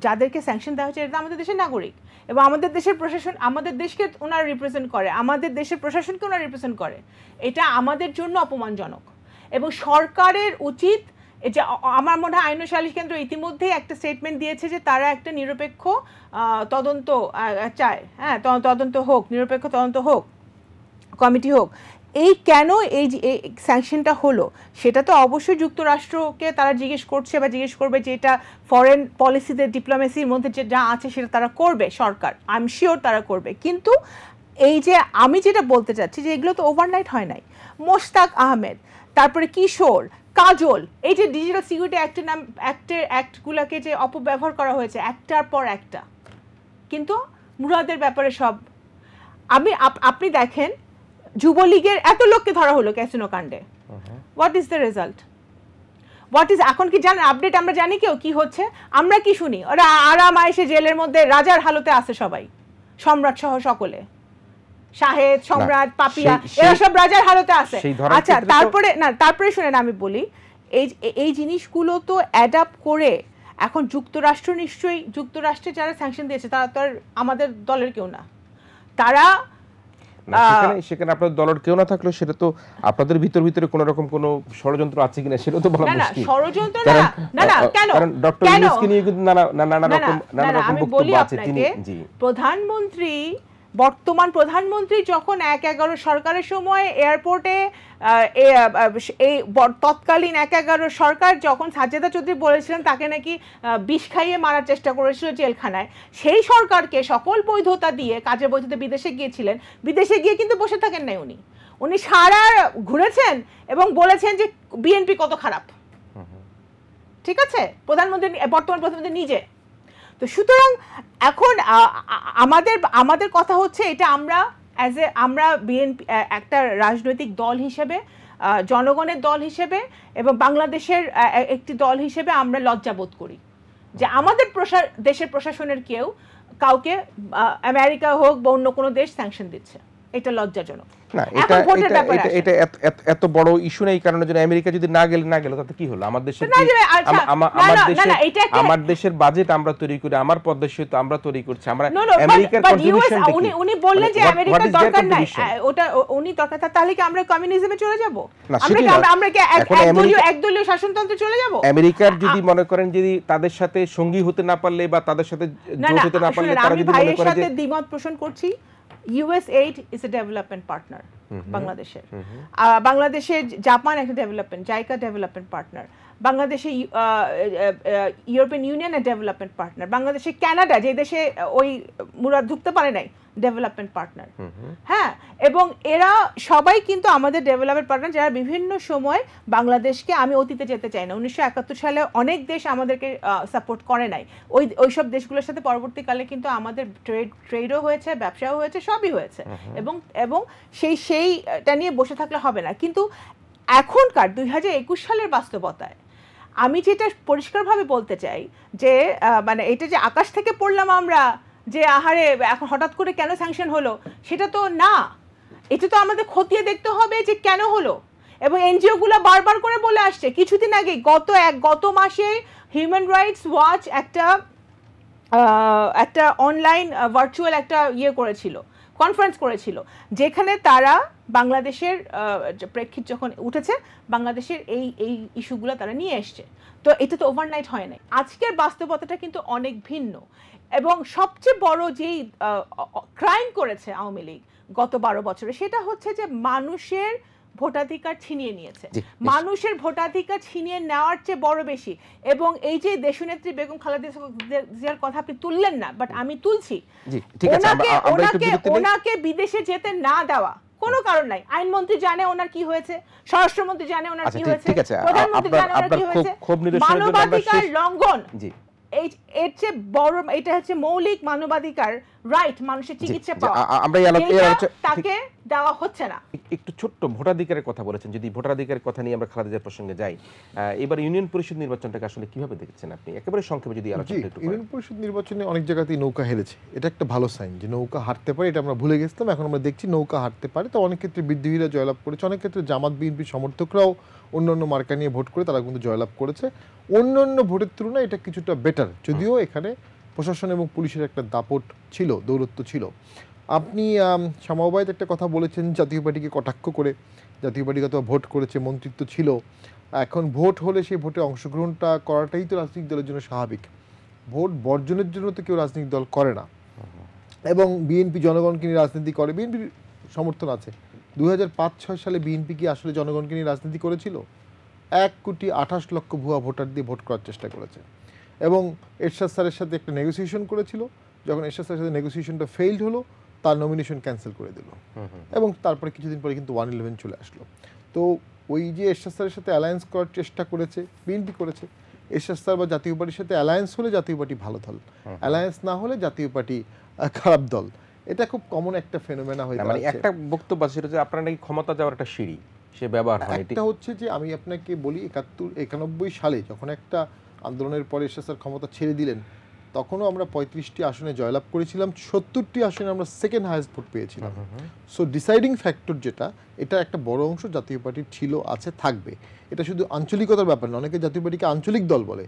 যাদেরকে স্যাংশন দেওয়া হচ্ছে, এটা আমাদের দেশের নাগরিক, এবং আমাদের দেশের প্রশাসন আমাদের দেশকে ওনারা রিপ্রেজেন্ট করে, আমাদের দেশের প্রশাসনকে ওনারা রিপ্রেজেন্ট করে। এটা আমাদের জন্য অপমানজনক, এবং সরকারের উচিত যে, আমার মনে হয় আইন ও সালিশ কেন্দ্র ইতিমধ্যেই একটা স্টেটমেন্ট দিয়েছে যে তারা একটা নিরপেক্ষ তদন্ত চায়, হ্যাঁ, তদন্ত হোক, নিরপেক্ষ তদন্ত হোক, কমিটি হোক। এই কেন এই স্যাংশনটা হলো সেটা তো অবশ্যই যুক্তরাষ্ট্রকে তারা জিজ্ঞেস করছে বা জিজ্ঞেস করবে, যে এটা ফরেন পলিসিতে, ডিপ্লোমেসির মধ্যে যা আছে সেটা তারা করবে, সরকার, আই এম শিওর তারা করবে। কিন্তু এই যে আমি যেটা বলতে চাচ্ছি যে এগুলো তো ওভারনাইট হয় নাই। মোশতাক আহমেদ, তারপরে কিশোর, কাজল, এই যে ডিজিটাল সিকিউরিটি অ্যাক্টগুলোকে যে অপব্যবহার করা হয়েছে একটার পর একটা, কিন্তু মুরাদের ব্যাপারে সব আপনি দেখেন, যুবলীগের এত লোককে ধরা হলো ক্যাসিনো কাণ্ডে, হোয়াট ইজ দ্য রেজাল্ট? এখন কি জানেন আপডেট? আমরা জানি কেউ কি হচ্ছে? আমরা কি শুনি? ওরা আরাম আয়েশে জেলের মধ্যে রাজার হালতে আছে সবাই, সম্রাট সহ সকলে, শাহেদ, সম্রাট, পাপিয়া, এরা সব রাজার হালতে আছে। আচ্ছা, তারপরে শুনেন আমি বলি, এই জিনিসগুলো তো অ্যাডাপ্ট করে এখন যুক্তরাষ্ট্র, নিশ্চয়ই যুক্তরাষ্ট্রে যারা স্যাংশন দিয়েছে তারা তো আর আমাদের দলের কেউ না, তারা সেখানে আপনাদের দলের কেউ না থাকলেও সেটা তো আপনাদের ভিতরে কোনো রকম কোনো ষড়যন্ত্র আছে কিনা সেটা তো বলা মুশকিল। ষড়যন্ত্র না, কেন? কারণ ডক্টর ইউনূসকে নিয়ে কিন্তু নানা রকম বক্তব্য আছে। তিনি বর্তমান প্রধানমন্ত্রী যখন 1/11 সরকারের সময় এয়ারপোর্টে, এই তৎকালীন 1/11 সরকার যখন সাজেদা চৌধুরী বলেছিলেন তাকে নাকি বিষ খাইয়ে মারার চেষ্টা করেছিল জেলখানায়, সেই সরকারকে সকল বৈধতা দিয়ে, কাজের বৈধতা, বিদেশে গিয়েছিলেন, বিদেশে গিয়ে কিন্তু বসে থাকেন নাই, উনি সারা ঘুরেছেন এবং বলেছেন যে বিএনপি কত খারাপ। ঠিক আছে, বর্তমান প্রধানমন্ত্রী নিজে। তো সুতরাং এখন আমাদের কথা হচ্ছে, এটা আমরা বিএনপি একটা রাজনৈতিক দল হিসেবে, জনগণের দল হিসেবে এবং বাংলাদেশের একটি দল হিসেবে আমরা লজ্জাবোধ করি যে আমাদের দেশের প্রশাসনের কাউকে আমেরিকা হোক বা অন্য কোনো দেশ স্যাংশন দিচ্ছে। এটা লজ্জাজনক। না, এটা এত বড় ইস্যু নেই, কারণ আমেরিকা যদি না গেলে তাতে কি হলো? আমার দেশের বাজেট আমরা তৈরি করি, আমার পদ্মা সেতু আমরা তৈরি করছি, আমরা আমেরিকার কন্ট্রিবিউশন দেখি। উনি বললেন যে আমেরিকার দরকার নাই, ওটা উনি দরকার, তাহলে কি আমরা কমিউনিজমে চলে যাব? আমরা কি একদলীয় শাসনতন্ত্রে চলে যাব? আমেরিকার যদি মনে করেন, যদি তাদের সাথে সঙ্গী হতে না পারলে বা তাদের সাথে জোট হতে না পারলে, তারা যদি মনে করে যে, দ্বিমত পোষণ করছি, USAID is a development partner বাংলাদেশের। বাংলাদেশের জাপান একটা ডেভেলপমেন্ট, জাইকা ডেভেলপমেন্ট পার্টনার। বাংলাদেশে ইউরোপিয়ান ইউনিয়নের ডেভেলপমেন্ট পার্টনার, বাংলাদেশে কানাডা, যে দেশে ওই মুরাদ ঢুকতে পারে নাই, ডেভেলপমেন্ট পার্টনার। হ্যাঁ, এবং এরা সবাই কিন্তু আমাদের ডেভেলপমেন্ট পার্টনার, যারা বিভিন্ন সময় বাংলাদেশকে, আমি অতীতে যেতে চাই না, 1971 সালে অনেক দেশ আমাদেরকে সাপোর্ট করে নাই, ওইসব দেশগুলোর সাথে পরবর্তীকালে কিন্তু আমাদের ট্রেডও হয়েছে, ব্যবসাও হয়েছে, সবই হয়েছে। এবং সেইটা নিয়ে বসে থাকলে হবে না। কিন্তু এখনকার 2021 সালের বাস্তবতায় আমি যেটা পরিষ্কারভাবে বলতে চাই যে মানে এটা যে আকাশ থেকে পড়লাম আমরা, যে আহারে এখন হঠাৎ করে কেন স্যাংশন হলো, সেটা তো না। এটা তো আমাদের খতিয়ে দেখতে হবে যে কেন হলো। এবং এনজিওগুলো বারবার করে বলে আসছে, কিছুদিন আগে গত মাসে হিউম্যান রাইটস ওয়াচ একটা অনলাইন ভার্চুয়াল একটা করেছিল, কনফারেন্স করেছিল, যেখানে তারা বাংলাদেশের প্রেক্ষিত যখন উঠেছে, বাংলাদেশের এই ইস্যুগুলো তারা নিয়ে এসছে। তো এটা তো ওভারনাইট হয় নাই। আজকের বাস্তবতাটা কিন্তু অনেক ভিন্ন। এবং সবচেয়ে বড় যেই ক্রাইম করেছে আওয়ামী লীগ গত 12 বছরে, সেটা হচ্ছে যে মানুষের ভোটাধিকার ছিনিয়ে নিয়েছে। মানুষের ভোটাধিকার ছিনিয়ে নেওয়ার চেয়ে বড় বেশি, এবং এই যে দেশনেত্রী বেগম খালেদা জিয়ার কথা আপনি তুললেন না, বাট আমি তুলছি, ওনাকে বিদেশে যেতে না দেওয়া কোনো কারণ নাই। আইনমন্ত্রী জানে ওনার কি হয়েছে, স্বরাষ্ট্রমন্ত্রী জানে ওনার কি হয়েছে, প্রধানমন্ত্রী জানে ওনার কি হয়েছে। মানবাধিকার লঙ্ঘন, এর চেয়ে বড়, এটা হচ্ছে মৌলিক মানবাধিকার, রাইট, মানুষের চিকিৎসা পাওয়া, তাকে দেওয়া হচ্ছে না। একটু ছোট্ট ভোটাধিকারের কথা বলেছেন, যদি ভোটাধিকারের কথা নিয়ে আমরা খালেদা জিয়ার প্রসঙ্গে যাই, এবার ইউনিয়ন পরিষদ নির্বাচনটাকে আসলে কিভাবে দেখছেন আপনি, একেবারে সংক্ষেপে যদি আলোচনা একটু করেন। ইউনিয়ন পরিষদ নির্বাচনে অনেক জায়গাতেই নৌকা হেরেছে, এটা একটা ভালো সাইন যে নৌকা হারতে পারে, এটা আমরা ভুলে গেছিলাম, এখন আমরা দেখছি নৌকা হারতে পারে। তো অনেক ক্ষেত্রে বিদ্রোহীরা জয়লাভ করেছে, অনেক ক্ষেত্রে জামাত বিএনপি সমর্থকরাও অন্যান্য মার্কা নিয়ে ভোট করে তারা কিন্তু জয়লাভ করেছে। অন্যান্য ভোটের তুলনায় এটা কিছুটা বেটার, যদিও এখানে প্রশাসন এবং পুলিশের একটা দাপট ছিল, দৌরত্ব ছিল। আপনি সমবায়িত একটা কথা বলেছেন, জাতীয় পার্টিকে কটাক্ষ করে, জাতীয় পার্টি কত ভোট করেছে, মন্ত্রিত্ব ছিল, এখন ভোট হলে সেই ভোটে অংশগ্রহণটা করাটাই তো রাজনৈতিক দলের জন্য স্বাভাবিক। ভোট বর্জনের জন্য তো কেউ রাজনৈতিক দল করে না। এবং বিএনপি জনগণকে নিয়ে রাজনীতি করে, বিএনপির সমর্থন আছে। 2005-06 সালে বিএনপি কি আসলে জনগণকে নিয়ে রাজনীতি করেছিল? 1,28,00,000 ভুয়া ভোটার দিয়ে ভোট করার চেষ্টা করেছে, এবং এরশাদ স্যারের সাথে একটা নেগোসিয়েশন করেছিল। যখন এরশাদ স্যারের সাথে নেগোসিয়েশনটা ফেইল্ড হলো, তার নমিনেশন ক্যান্সেল করে দিল, এবং তারপরে কিছুদিন পরে কিন্তু 111 চলে আসলো। তো ওই যে এরশাদ স্যারের সাথে অ্যালায়েন্স করার চেষ্টা করেছে বিএনপি করেছে, এরশাদ স্যার বা জাতীয় পার্টির সাথে অ্যালায়েন্স হলে জাতীয় পার্টি ভালো দল, অ্যালায়েন্স না হলে জাতীয় পার্টি খারাপ দল। এটা খুব কমন একটা ফেনোমেনা হয়ে মানে একটা বক্তব্য ছিল যে আপনারা নাকি ক্ষমতা যাওয়ার একটা সিঁড়ি, সে ব্যবহার হয়। একটা হচ্ছে যে আমি আপনাকে বলি, 91 সালে যখন একটা আন্দোলনের পরে এরশাদ স্যার ক্ষমতা ছেড়ে দিলেন, তখনও আমরা 35টি আসনে জয়লাভ করেছিলাম, 70টি আসনে আমরা সেকেন্ড হাইয়েস্ট ভোট পেয়েছিলাম। সো ডিসাইডিং ফ্যাক্টর যেটা, এটা একটা বড় অংশ জাতীয় পার্টির ছিল, আছে, থাকবে। এটা শুধু আঞ্চলিকতার ব্যাপার না, অনেকে জাতীয় পার্টিকে আঞ্চলিক দল বলে।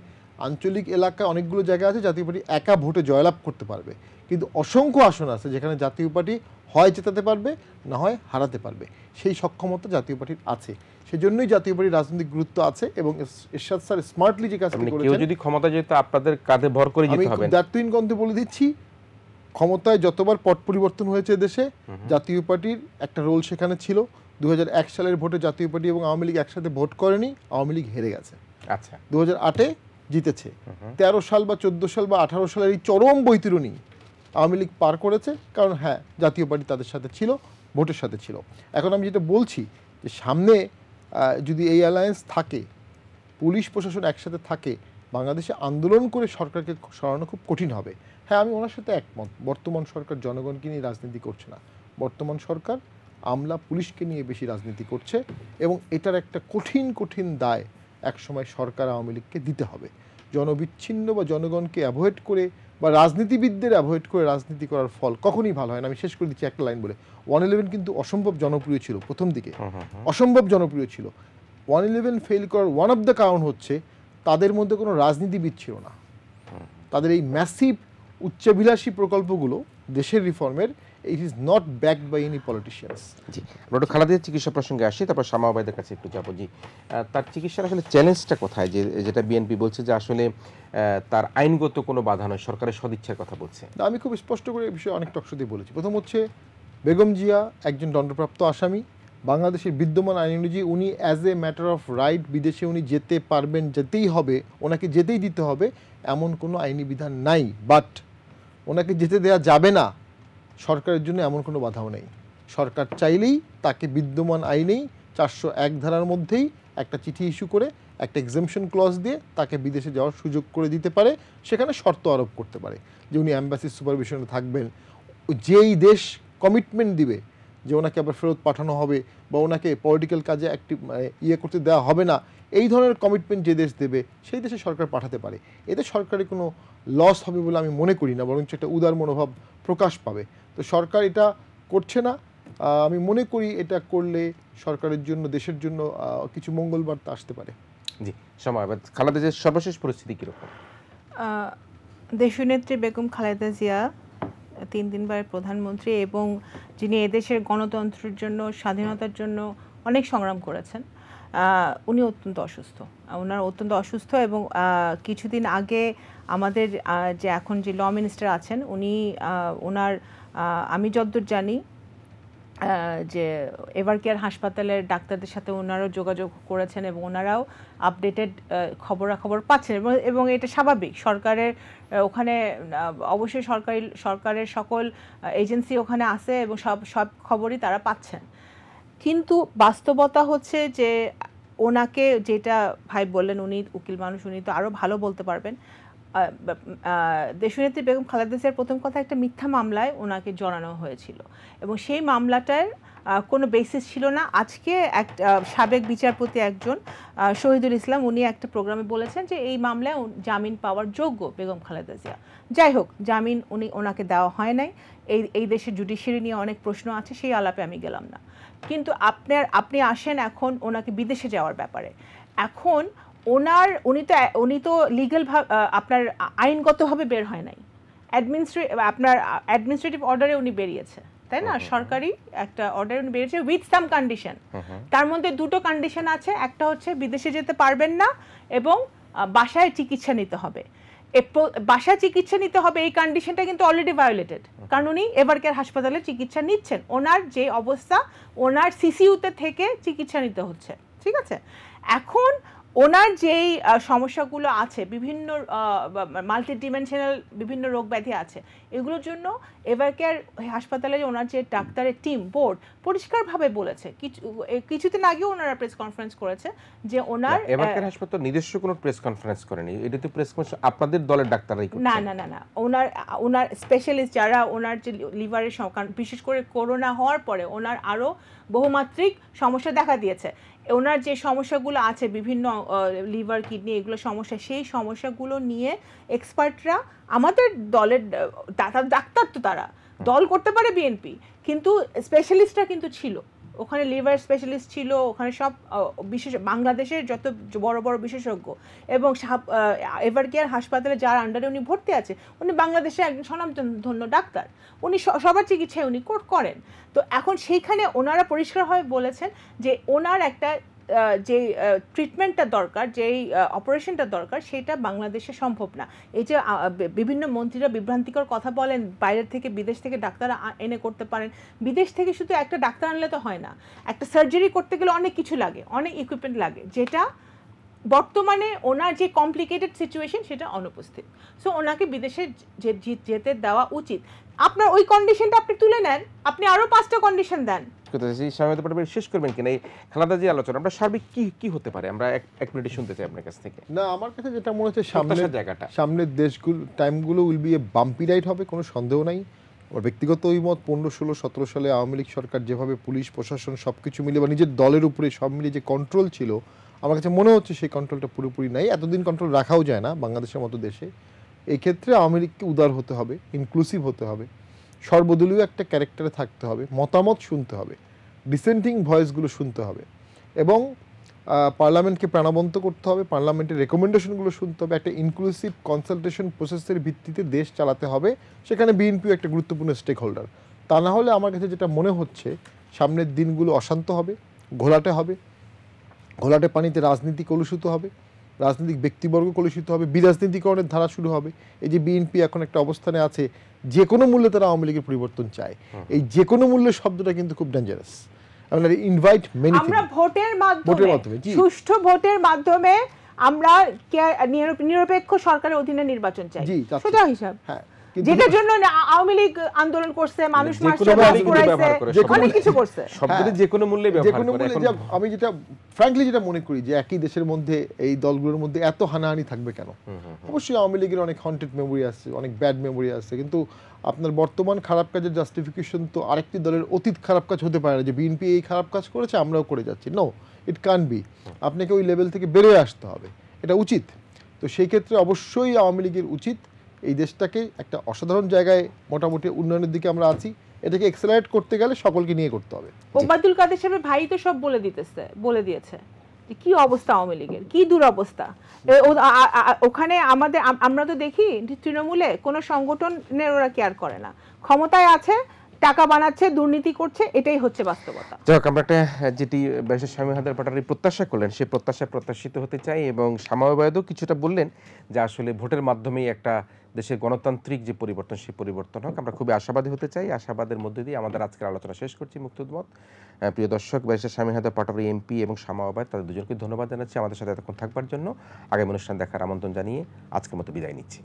আঞ্চলিক এলাকায় অনেকগুলো জায়গা আছে জাতীয় পার্টি একা ভোটে জয়লাভ করতে পারবে, কিন্তু অসংখ্য আসন আছে যেখানে জাতীয় পার্টি হয় জেতাতে পারবে, না হয় হারাতে পারবে। সেই সক্ষমতা জাতীয় পার্টির আছে, সেজন্যই জাতীয় পার্টির রাজনৈতিক গুরুত্ব আছে। এবং এরশাদ স্যার স্মার্টলি যে কাজটি করেছেন, কেউ যদি ক্ষমতা যেত আপনাদের কাঁধে ভর করে যেতে হবে। আমি দায়িত্বহীন কণ্ঠে বলে দিচ্ছি, ক্ষমতায় যতবার পট পরিবর্তন হয়েছে দেশে, জাতীয় পার্টির একটা রোল সেখানে ছিল। 2001 সালের ভোটে জাতীয় পার্টি এবং আওয়ামী লীগ একসাথে ভোট করেনি, আওয়ামী লীগ হেরে গেছে। আচ্ছা, 2008-এ জিতেছে। 13 সাল বা 14 সাল বা 18 সালের এই চরম বৈতরণী আওয়ামী লীগ পার করেছে, কারণ হ্যাঁ, জাতীয় পার্টি তাদের সাথে ছিল, ভোটের সাথে ছিল। এখন আমি যেটা বলছি যে সামনে যদি এই অ্যালায়েন্স থাকে, পুলিশ প্রশাসন একসাথে থাকে, বাংলাদেশে আন্দোলন করে সরকারকে সরানো খুব কঠিন হবে। হ্যাঁ, আমি ওনার সাথে একমত, বর্তমান সরকার জনগণকে নিয়ে রাজনীতি করছে না, বর্তমান সরকার আমলা পুলিশকে নিয়ে বেশি রাজনীতি করছে, এবং এটার একটা কঠিন দায় একসময় সরকার আওয়ামী লীগকে দিতে হবে। জনবিচ্ছিন্ন বা জনগণকে অ্যাভয়েড করে বা রাজনীতিবিদদের অ্যাভয়েড করে রাজনীতি করার ফল কখনই ভালো হয় না। আমি শেষ করে দিচ্ছি একটা লাইন বলে, 111 কিন্তু অসম্ভব জনপ্রিয় ছিল প্রথম দিকে, অসম্ভব জনপ্রিয় ছিল। 111 ফেল করার ওয়ান অফ দ্য কারণ হচ্ছে তাদের মধ্যে কোনো রাজনীতিবিদ ছিল না। তাদের এই ম্যাসিভ উচ্চাভিলাষী প্রকল্পগুলো দেশের রিফর্মের, it is not backed by any politicians. জি, আমরা একটু খালেদার চিকিৎসা প্রসঙ্গে আসি, তারপর শামা আবাইদের কাছে একটু যাবো। জি, তার চিকিৎসার আসলে চ্যালেঞ্জটা কোথায়, যেটা বিএনপি বলছে যে আসলে তার আইনগত কোনো বাধা নয়, সরকারের সদিচ্ছার কথা বলছে। আমি খুব স্পষ্ট করে এই বিষয়ে অনেক টকশো দিয়ে বলেছি। প্রথম হচ্ছে, বেগম জিয়া একজন দণ্ডপ্রাপ্ত আসামি, বাংলাদেশের বিদ্যমান আইন অনুযায়ী উনি as a matter of right বিদেশে উনি যেতে পারবেন, যেতেই হবে, ওনাকে যেতেই দিতে হবে, এমন কোনো আইনি বিধান নাই। বাট ওনাকে যেতে দেওয়া যাবে না সরকারের জন্য এমন কোনো বাধাও নেই। সরকার চাইলেই তাকে বিদ্যমান আইনেই 401 ধারার মধ্যেই একটা চিঠি ইস্যু করে একটা এক্সামশন ক্লজ দিয়ে তাকে বিদেশে যাওয়ার সুযোগ করে দিতে পারে, সেখানে শর্ত আরোপ করতে পারে যে উনি অ্যাম্বাসির সুপারভিশনে থাকবেন। যেই দেশ কমিটমেন্ট দিবে যে ওনাকে আবার ফেরত পাঠানো হবে বা ওনাকে পলিটিক্যাল কাজে অ্যাক্টিভ করতে দেওয়া হবে না, এই ধরনের কমিটমেন্ট যে দেশ দেবে সেই দেশে সরকার পাঠাতে পারে। এতে সরকারের কোনো লস হবে বলে আমি মনে করি না, বরঞ্চ একটা উদার মনোভাব প্রকাশ পাবে। তো সরকার এটা করছে না। আমি মনে করি এটা করলে সরকারের জন্য, দেশের জন্য কিছু মঙ্গল বার্তা আসতে পারে। জি, সময় খালেদা জিয়ার সর্বশেষ পরিস্থিতি কীরকম? দেশনেত্রী বেগম খালেদা জিয়া 3 দিনবারের প্রধানমন্ত্রী এবং যিনি এদেশের গণতন্ত্রের জন্য, স্বাধীনতার জন্য অনেক সংগ্রাম করেছেন, উনি অত্যন্ত অসুস্থ। ওনার অত্যন্ত অসুস্থ এবং কিছুদিন আগে আমাদের যে এখন যে ল মিনিস্টার আছেন উনি ওনার আমি যতদূর জানি যে এভারকেয়ার হাসপাতালের ডাক্তারদের সাথে ওনারাও যোগাযোগ করেছেন এবং ওনারাও আপডেটেড খবরাখবর পাচ্ছেন এবং এটা স্বাভাবিক। সরকারের ওখানে অবশ্যই সরকারের সকল এজেন্সি ওখানে আছে এবং সব খবরই তারা পাচ্ছেন। কিন্তু বাস্তবতা হচ্ছে যে ওনাকে, যেটা ভাই বললেন, উনি উকিল মানুষ, উনি তো আরও ভালো বলতে পারবেন। দেশনেত্রী বেগম খালেদা জিয়ার প্রথম কথা একটা মিথ্যা মামলায় ওনাকে জড়ানো হয়েছিল এবং সেই মামলাটার কোনো বেসিস ছিল না। আজকে এক সাবেক বিচারপতি একজন শহীদুল ইসলাম, উনি একটা প্রোগ্রামে বলেছেন যে এই মামলায় জামিন পাওয়ার যোগ্য বেগম খালেদা জিয়া। যাই হোক, জামিন ওনাকে দেওয়া হয় নাই। এই দেশের জুডিশিয়ারি নিয়ে অনেক প্রশ্ন আছে, সেই আলাপে আমি গেলাম না। কিন্তু আপনি আসেন এখন ওনাকে বিদেশে যাওয়ার ব্যাপারে। এখন উনি তো লিগ্যাল আপনার আইনগতভাবে বের হয় নাই, আপনার অ্যাডমিনিস্ট্রেটিভ অর্ডারে উনি বেরিয়েছে, তাই না? সরকারি একটা অর্ডারে উনি বেরিয়েছে উইথ সাম কন্ডিশন। তার মধ্যে 2টো কন্ডিশন আছে, একটা হচ্ছে বিদেশে যেতে পারবেন না এবং বাসায় চিকিৎসা নিতে হবে। বাসায় চিকিৎসা নিতে হবে এই কন্ডিশনটা কিন্তু অলরেডি ভায়োলেটেড, কারণ উনি এভারকেয়ার হাসপাতালে চিকিৎসা নিচ্ছেন। ওনার যে অবস্থা, ওনার সিসিইউতে থেকে চিকিৎসা নিতে হচ্ছে, ঠিক আছে? এখন ওনার যেই সমস্যাগুলো আছে, বিভিন্ন মাল্টিডিমেনশনাল বিভিন্ন রোগ ব্যাধি আছে, এগুলোর জন্য এভারকেয়ার হাসপাতালে ওনার যে ডাক্তারের টিম বোর্ড পরিষ্কারভাবে বলেছে, কিছুদিন আগে ওনারা প্রেস কনফারেন্স করেছে যে ওনার এভারকেয়ার হাসপাতাল নিজস্ব কোনো প্রেস কনফারেন্স করেনি, এটা তো প্রেস কনফারেন্স আপনাদের দলের ডাক্তাররাই করছে। না, ওনার স্পেশালিস্ট যারা ওনার যে লিভারের বিশেষ করে করোনা হওয়ার পরে ওনার আরও বহুমাত্রিক সমস্যা দেখা দিয়েছে। ওনার যে সমস্যাগুলো আছে, বিভিন্ন লিভার, কিডনি, এগুলো সমস্যা, সেই সমস্যাগুলো নিয়ে এক্সপার্টরা, আমাদের দলের ডাক্তার তো তারা দল করতে পারে বিএনপি, কিন্তু স্পেশালিস্টরা কিন্তু ছিল ওখানে, লিভার স্পেশালিস্ট ছিল ওখানে, সব বাংলাদেশের যত বড় বড় বিশেষজ্ঞ এবং এভারকেয়ার হাসপাতালে যার আন্ডারে উনি ভর্তি আছে, উনি বাংলাদেশের একজন স্বনামধন্য ডাক্তার, উনি সবার চিকিৎসায় উনি করেন। তো এখন সেইখানে ওনারা পরিষ্কারভাবে বলেছেন যে ওনার একটা যে ট্রিটমেন্টটা দরকার, যেই অপারেশনটা দরকার, সেটা বাংলাদেশে সম্ভব না। এই যে বিভিন্ন মন্ত্রীরা বিভ্রান্তিকর কথা বলেন, বাইরের থেকে, বিদেশ থেকে ডাক্তার এনে করতে পারেন। বিদেশ থেকে শুধু একটা ডাক্তার আনলে তো হয় না, একটা সার্জারি করতে গেলে অনেক কিছু লাগে, অনেক ইকুইপমেন্ট লাগে, যেটা বর্তমানে ওনার যে কমপ্লিকেটেড সিচুয়েশন সেটা অনুপস্থিত। সো ওনাকে বিদেশে যেতে দেওয়া উচিত। আপনার ওই কন্ডিশনটা আপনি তুলে নেন, আপনি আরও 5টা কন্ডিশন দেন। শেষ করবেন কিনা এই খালেদা জি আলোচনা, আমরা সার্বিক কি হতে পারে, আমরা এক মিনিটে শুনতে চাই আপনার কাছ থেকে। না, আমার কাছে যেটা মনে হচ্ছে জায়গাটা, সামনের টাইমগুলো will be a bumpy ride হবে, কোনো সন্দেহ নাই। ওর ব্যক্তিগত মত 15, 16, 17 সালে আওয়ামী লীগ সরকার যেভাবে পুলিশ প্রশাসন সব কিছু মিলে বা নিজের দলের উপরে সব মিলিয়ে যে কন্ট্রোল ছিল, আমার কাছে মনে হচ্ছে সেই কন্ট্রোলটা পুরোপুরি নাই। এতদিন কন্ট্রোল রাখাও যায় না বাংলাদেশের মতো দেশে। এই ক্ষেত্রে আওয়ামী লীগকে উদার হতে হবে, ইনক্লুসিভ হতে হবে, সর্বদলীয় একটা ক্যারেক্টারে থাকতে হবে, মতামত শুনতে হবে, ডিসেন্টিং ভয়েসগুলো শুনতে হবে এবং পার্লামেন্টকে প্রাণবন্ত করতে হবে, পার্লামেন্টের রেকমেন্ডেশনগুলো শুনতে হবে, একটা ইনক্লুসিভ কনসালটেশন প্রসেসের ভিত্তিতে দেশ চালাতে হবে। সেখানে বিএনপিও একটা গুরুত্বপূর্ণ স্টেক হোল্ডার। তা না হলে আমার কাছে যেটা মনে হচ্ছে, সামনের দিনগুলো অশান্ত হবে, ঘোলাটে পানিতে রাজনীতি কলুষিত হবে, রাজনৈতিক ব্যক্তিবর্গ কলুষিত হবে, বিরাজনীতিকরণের ধারা শুরু হবে। এই যে বিএনপি এখন একটা অবস্থানে আছে, যে কোনো মূল্যে তারা আওয়ামী লীগের পরিবর্তন চায়, এই যে কোনো মূল্যের শব্দটা কিন্তু খুব ডেঞ্জারাস। ইনভাইট মেনি আমরা ভোটের ভোটের মাধ্যমে মাধ্যমে, জি। সুষ্ঠু ভোটের মাধ্যমে আমরা নিরপেক্ষ সরকারের অধীনে নির্বাচন চাই, জি, চাচ্ছি। সোজা হিসাব। হ্যাঁ, কিন্তু যেটার জন্য আওয়ামী লীগ আন্দোলন করছে, মানুষ যে মার্চ কোনো মার্চ মূল্যে কিন্তু করাইছে, ব্যবহার করে, অনেক কিছু করছে। শব্দটি যে কোনো মূল্যে যে ব্যবহার কোনো করে। মূল্যে এখন আমি যেটা ফ্র্যাঙ্কলি যেটা মনে করি যে একই দেশের মধ্যে এই দলগুলোর মধ্যে এত হানাহানি থাকবে কেন? অবশ্যই আওয়ামী লীগের অনেক হন্টেড মেমোরি আছে, অনেক ব্যাড মেমোরি আছে, কিন্তু আপনার বর্তমান খারাপ কাজের জাস্টিফিকেশন তো আরেকটি দলের অতীত খারাপ কাজ হতে পারে না যে বিএনপি এই খারাপ কাজ করেছে আমরাও করে যাচ্ছি। No, it can be. আপনাকে ওই লেভেল থেকে বেরিয়ে আসতে হবে, এটা উচিত। তো সেই ক্ষেত্রে অবশ্যই আওয়ামী লীগের উচিত এই দেশটাকে একটা অসাধারণ জায়গায় মোটামুটি উন্নয়নের দিকে আমরা আছি, এটাকে এক্সেলারেট করতে গেলে সকলকে নিয়ে করতে হবে। ওবায়দুল কাদের সাহেবের ভাই তো সব বলে দিয়েছে যে কি অবস্থা আওয়ামী লীগের, কি দুরবস্থা। ওখানে আমরা তো দেখি তৃণমূলে কোনো সংগঠনের ওরা কেয়ার করে না, ক্ষমতায় আছে, টাকা বানাচ্ছে, দুর্নীতি করছে, এটাই হচ্ছে বাস্তবতা। যাই হোক, আমরা একটা যেটি ব্যারিস্টার শামীম হায়দার পাটোয়ারি প্রত্যাশা করলেন সেই প্রত্যাশা প্রত্যাশিত হতে চাই, এবং শামাওয়াবাদও কিছুটা বললেন যে আসলে ভোটের মাধ্যমেই একটা দেশের গণতান্ত্রিক যে পরিবর্তন সেই পরিবর্তন হোক। আমরা খুবই আশাবাদী হতে চাই, আশাবাদের মধ্যে দিয়ে আমাদের আজকের আলোচনা শেষ করছি মুক্তিযুদ্ধ। প্রিয় দর্শক, ব্যারিস্টার শামীম হায়দার পাটোয়ারি এমপি এবং শামাওয়াবাদ, তাদের দুজনকে ধন্যবাদ জানাচ্ছি আমাদের সাথে এতক্ষণ থাকবার জন্য। আগামী অনুষ্ঠান দেখার আমন্ত্রণ জানিয়ে আজকের মতো বিদায় নিচ্ছি।